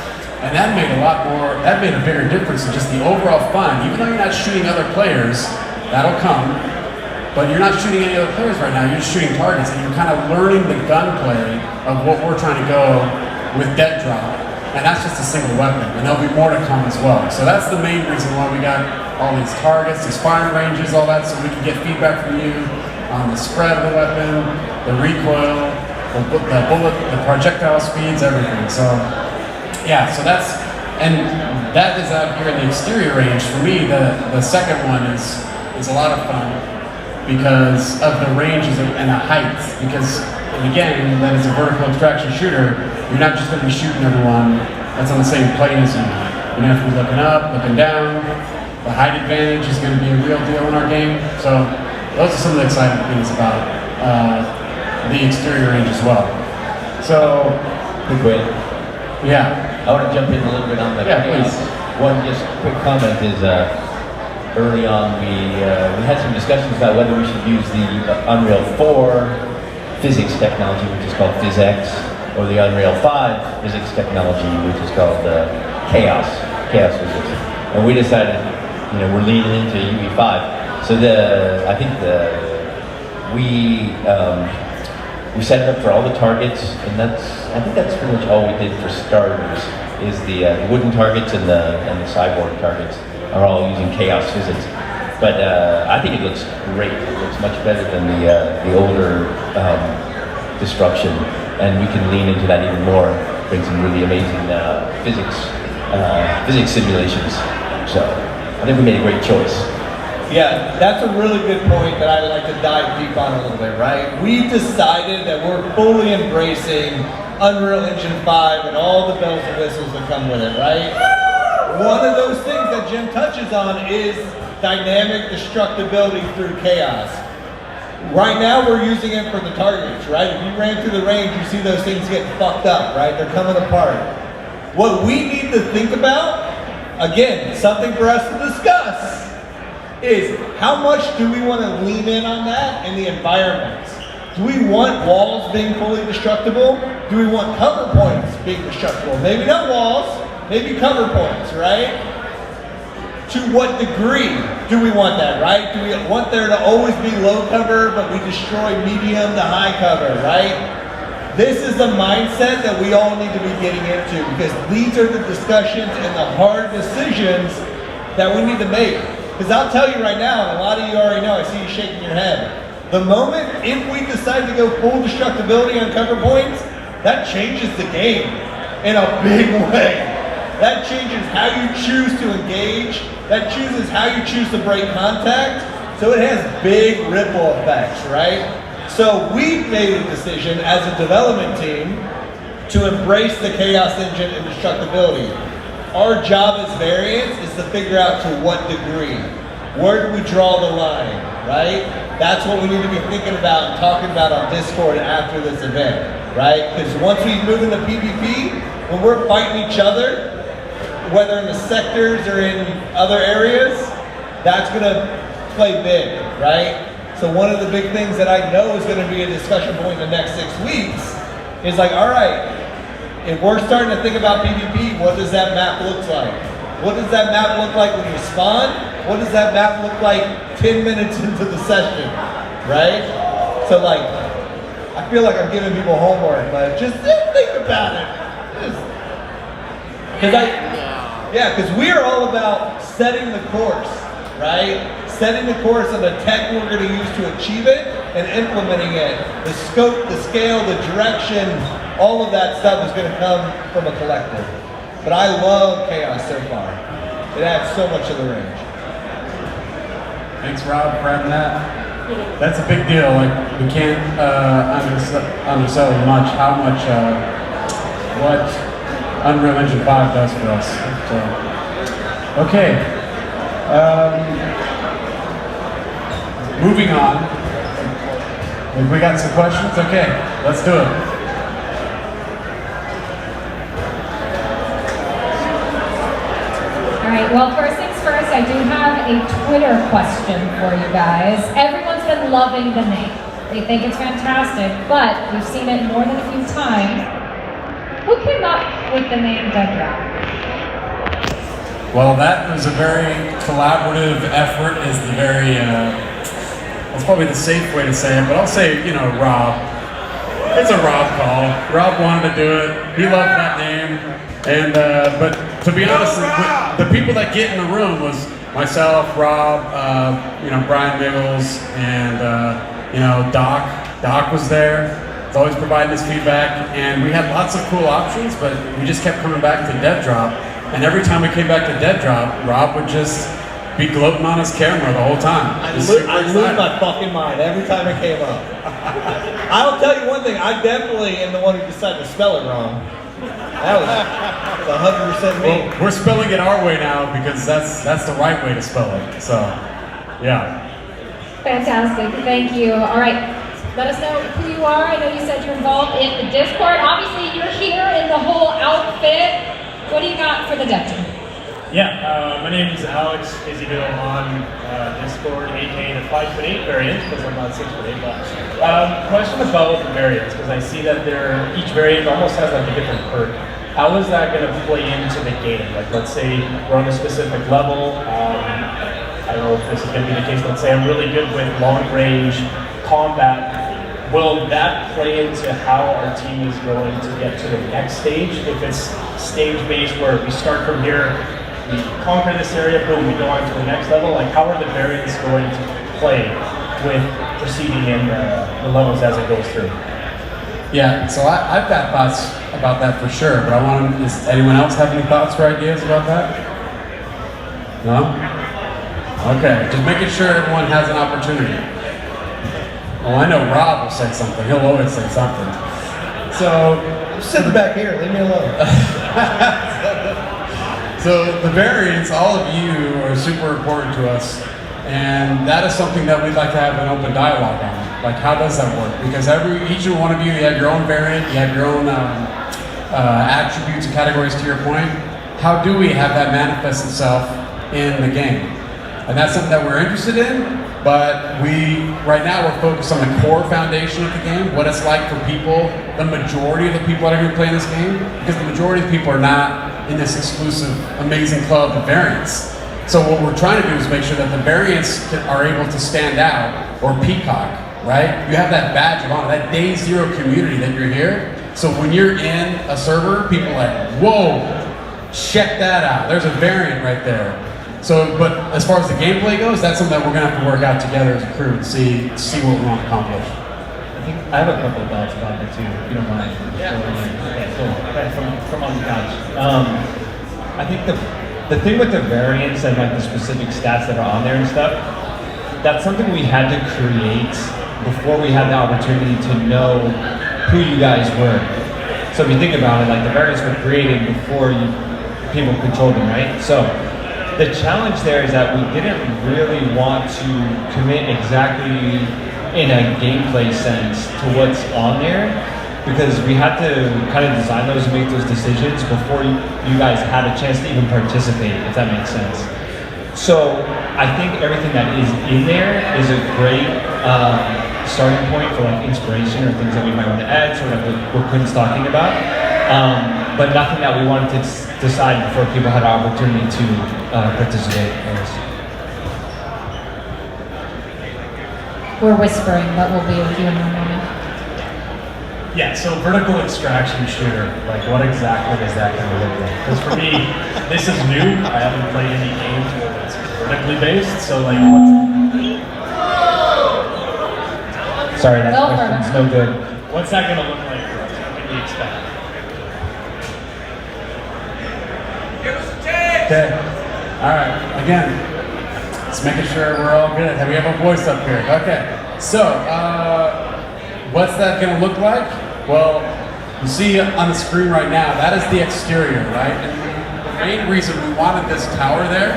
And that made a bigger difference in just the overall fun. Even though you're not shooting other players, that'll come. But you're not shooting any other players right now, you're just shooting targets, and you're kind of learning the gunplay of what we're trying to go with Dead Drop. And that's just a single weapon, and there'll be more to come as well. So that's the main reason why we got all these targets, these firing ranges, all that, so we can get feedback from you on the spread of the weapon, the recoil, the bullet, the projectile speeds, everything. So yeah, so that is out here in the exterior range. For me, the second one is a lot of fun because of the ranges and the height. Because again, that is a vertical extraction shooter. You're not just going to be shooting everyone that's on the same plane as you. You're going to have to be looking up, looking down. The height advantage is going to be a real deal in our game. So those are some of the exciting things about the exterior range as well. So, Quick. Yeah. I want to jump in a little bit on the please. One just quick comment is early on we had some discussions about whether we should use the Unreal 4 physics technology, which is called PhysX, or the Unreal 5 physics technology, which is called chaos physics. And we decided, we're leaning into UE5. So I think we set it up for all the targets, and I think that's pretty much all we did for starters. Is the wooden targets and the cyborg targets are all using chaos physics. But I think it looks great. It looks much better than the older destruction, and we can lean into that even more. Bring some really amazing physics simulations. So I think we made a great choice. Yeah, that's a really good point that I'd like to dive deep on a little bit, right? We decided that we're fully embracing Unreal Engine 5 and all the bells and whistles that come with it, right? One of those things that Jim touches on is dynamic destructibility through chaos. Right now we're using it for the targets, right? If you ran through the range, you see those things getting fucked up, right? They're coming apart. What we need to think about, again, something for us to discuss, is how much do we want to lean in on that in the environment? Do we want walls being fully destructible? Do we want cover points being destructible? Maybe not walls, maybe cover points, right? To what degree do we want that, right? Do we want there to always be low cover, but we destroy medium to high cover, right? This is the mindset that we all need to be getting into, because these are the discussions and the hard decisions that we need to make. Because I'll tell you right now, and a lot of you already know, I see you shaking your head. The moment, if we decide to go full destructibility on cover points, that changes the game in a big way. That changes how you choose to engage. That chooses how you choose to break contact. So it has big ripple effects, right? So we've made a decision as a development team to embrace the chaos engine and destructibility. Our job as variants is to figure out to what degree. Where do we draw the line, right? That's what we need to be thinking about and talking about on Discord after this event, right? Because once we move into PvP, when we're fighting each other, whether in the sectors or in other areas, that's gonna play big, right? So one of the big things that I know is gonna be a discussion point in the next 6 weeks is like, all right, if we're starting to think about PvP, what does that map look like? What does that map look like when you spawn? What does that map look like 10 minutes into the session, right? So like, I feel like I'm giving people homework, but just think about it. Because we are all about setting the course, right? Setting the course of the tech we're going to use to achieve it and implementing it. The scope, the scale, the direction, all of that stuff is going to come from a collective. But I love chaos so far. It adds so much to the range. Thanks, Rob, for having that. That's a big deal. Like, we can't undersell much how much what Unreal Engine 5 does for us. So, okay. Moving on. If we got some questions, okay, let's do it. All right, well, first things first, I do have a Twitter question for you guys. Everyone's been loving the name. They think it's fantastic, but we've seen it more than a few times. Who came up with the name Dead Drop? Well, that was a very collaborative effort, is the very, that's probably the safe way to say it, but I'll say, Rob. It's a Rob call. Rob wanted to do it. He loved that name. And but to be honest, the people that get in the room was myself, Rob, Brian Miggles, and Doc. Doc was there. He's always providing us feedback, and we had lots of cool options, but we just kept coming back to Dead Drop. And every time we came back to Dead Drop, Rob would just be gloating on his camera the whole time. I lose my fucking mind every time it came up. I'll tell you one thing, I definitely am the one who decided to spell it wrong. That was 100% me. Well, we're spelling it our way now because that's the right way to spell it. So, yeah. Fantastic, thank you. All right, let us know who you are. I know you said you're involved in the Discord. Obviously, you're here in the whole outfit. What do you got for the dev team? Yeah, my name is Alex Izzyville on Discord, aka the 5'8" variant, because I'm not 6'8". But question about the variants, because I see that each variant almost has like a different perk. How is that going to play into the game? Like, let's say we're on a specific level. I don't know if this is going to be the case. Let's say I'm really good with long-range combat. Will that play into how our team is going to get to the next stage? If it's stage-based, where we start from here, we conquer this area, boom, we go on to the next level. Like, how are the variants going to play with proceeding in the levels as it goes through? Yeah, so I've got thoughts about that for sure, but does anyone else have any thoughts or ideas about that? No? Okay, just making sure everyone has an opportunity. Oh, I know Rob will say something. He'll always say something. So, I'm sitting back here, leave me alone. So the variants, all of you are super important to us, and that is something that we'd like to have an open dialogue on. Like, how does that work? Because each one of you have your own variant, you have your own attributes and categories, to your point. How do we have that manifest itself in the game? And that's something that we're interested in, but right now we're focused on the core foundation of the game, what it's like for people, the majority of the people that are going to play this game, because the majority of the people are not in this exclusive, amazing club of variants. So what we're trying to do is make sure that the variants are able to stand out, or peacock, right? You have that badge of honor, that day zero community that you're here. So when you're in a server, people are like, whoa, check that out. There's a variant right there. So, but as far as the gameplay goes, that's something that we're gonna have to work out together as a crew and see what we want to accomplish. I have a couple of thoughts about it too, if you don't mind. From on the couch. I think the thing with the variants and like the specific stats that are on there and stuff, that's something we had to create before we had the opportunity to know who you guys were. So if you think about it, like the variants were created before people controlled them, right? So the challenge there is that we didn't really want to commit exactly in a gameplay sense to what's on there, because we had to kind of design those and make those decisions before you guys had a chance to even participate, if that makes sense. So I think everything that is in there is a great starting point for like inspiration or things that we might want to add, sort of what Quinn's talking about. But nothing that we wanted to decide before people had an opportunity to participate in this. We're whispering, but we'll be with you in a moment. Yeah, so vertical extraction shooter, like what exactly does that kind of look like? Because for me, this is new. I haven't played any games where it's vertically based, so like Sorry, that question's no good. What's that going to look like for us? What can we expect? Okay, all right, again, just making sure we're all good. We have a voice up here. Okay, so what's that gonna look like? Well, you see on the screen right now, that is the exterior, right? And the main reason we wanted this tower there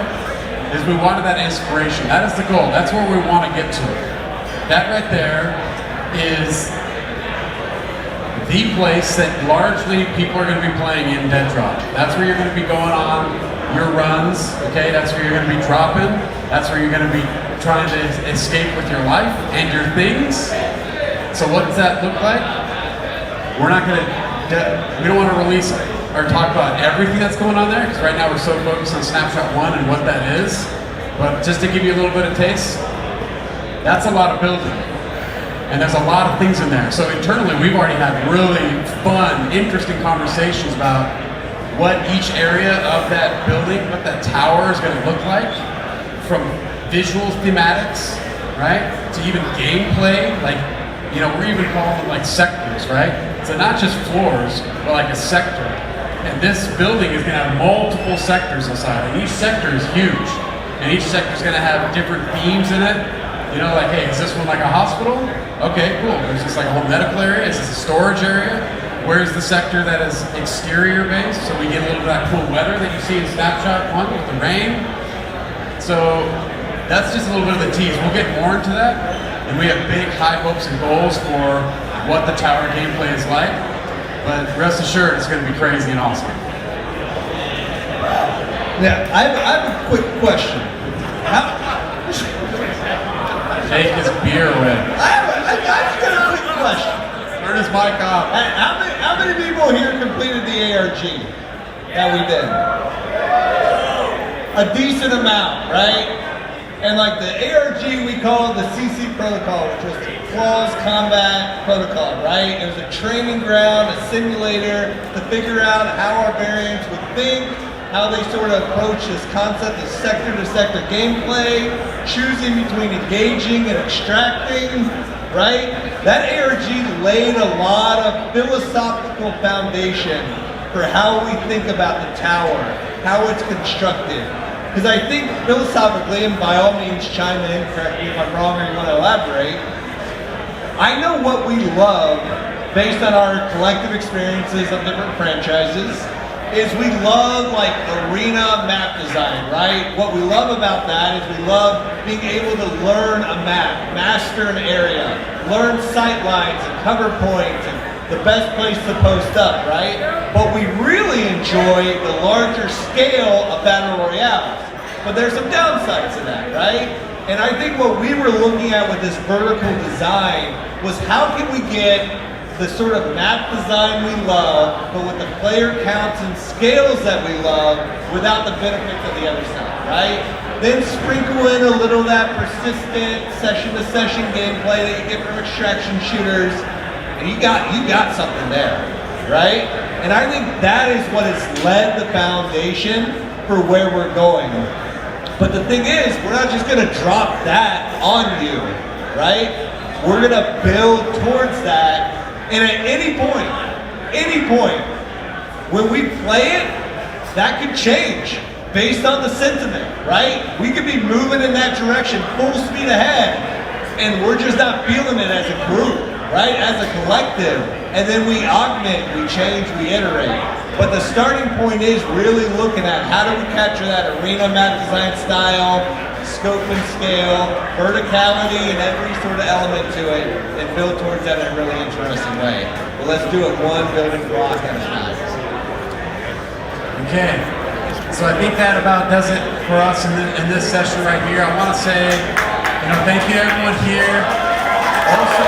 is we wanted that inspiration. That is the goal, that's where we wanna get to. That right there is the place that largely people are gonna be playing in Dead Drop. That's where you're gonna be going on your runs, okay? That's where you're gonna be dropping. That's where you're gonna be trying to escape with your life and your things. So what does that look like? We don't wanna release or talk about everything that's going on there, because right now we're so focused on Snapshot 1 and what that is. But just to give you a little bit of taste, that's a lot of building. And there's a lot of things in there. So internally, we've already had really fun, interesting conversations about what each area of that building, what that tower is going to look like, from visuals, thematics, right, to even gameplay. Like, you know, we're even calling them like sectors, right? So not just floors, but like a sector. And this building is going to have multiple sectors inside, and each sector is huge. And each sector is going to have different themes in it. You know, like, hey, is this one like a hospital? Okay, cool. Is this like a whole medical area? Is this a storage area? Where's the sector that is exterior based? So we get a little bit of that cool weather that you see in Snapshot 1 with the rain. So that's just a little bit of the tease. We'll get more into that. And we have big, high hopes and goals for what the tower gameplay is like. But rest assured, it's going to be crazy and awesome. Yeah, I have a quick question. Take his beer away. I just got a quick question. Turn his mic off. How many people here completed the ARG that we did? A decent amount, right? And like the ARG, we call it the CC protocol, which was the Claws Combat Protocol, right? It was a training ground, a simulator to figure out how our variants would think, how they sort of approach this concept of sector-to-sector gameplay, choosing between engaging and extracting, right? That ARG laid a lot of philosophical foundation for how we think about the tower, how it's constructed. Because I think philosophically, and by all means chime in, correct me if I'm wrong or you want to elaborate, I know what we love based on our collective experiences of different franchises is we love like arena map design, right? What we love about that is we love being able to learn a map, master an area, learn sight lines and cover points and the best place to post up, right? But we really enjoy the larger scale of battle royales. But there's some downsides to that, right? And I think what we were looking at with this vertical design was how can we get the sort of map design we love, but with the player counts and scales that we love without the benefits of the other side, right? Then sprinkle in a little of that persistent session-to-session gameplay that you get from extraction shooters, and you got something there, right? And I think that is what has led the foundation for where we're going. But the thing is, we're not just gonna drop that on you, right? We're gonna build towards that, and at any point, when we play it, that could change based on the sentiment, right? We could be moving in that direction full speed ahead, and we're just not feeling it as a group, right? As a collective, and then we augment, we change, we iterate. But the starting point is really looking at how do we capture that arena map design style, scope and scale, verticality, and every sort of element to it, and build towards that in a really interesting way. But let's do it one building block at a time. Okay, so I think that about does it for us in this session right here. I want to say, thank you to everyone here. Also,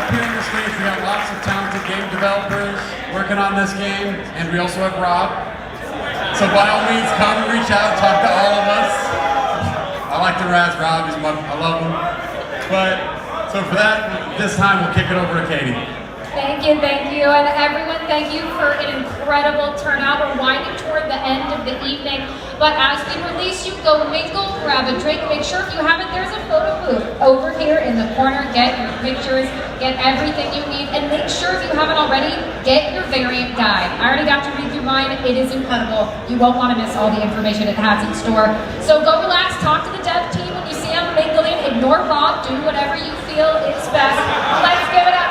up here in the stage, we have lots of talented game developers working on this game, and we also have Rob. So by all means, come and reach out, talk to all of us. I like to razz Rob, I love him. But, so for that, this time we'll kick it over to Katie. Thank you, and everyone, thank you for an incredible turnout. We're winding toward the end of the evening, but as we release you, go mingle, grab a drink, make sure if you haven't, there's a photo booth over here in the corner. Get your pictures, get everything you need, and make sure if you haven't already, get your variant guide. I already got to read through mine, it is incredible. You won't want to miss all the information it has in store. So go relax, talk to the dev team when you see them mingling, ignore Rob, do whatever you feel is best. Let's give it up.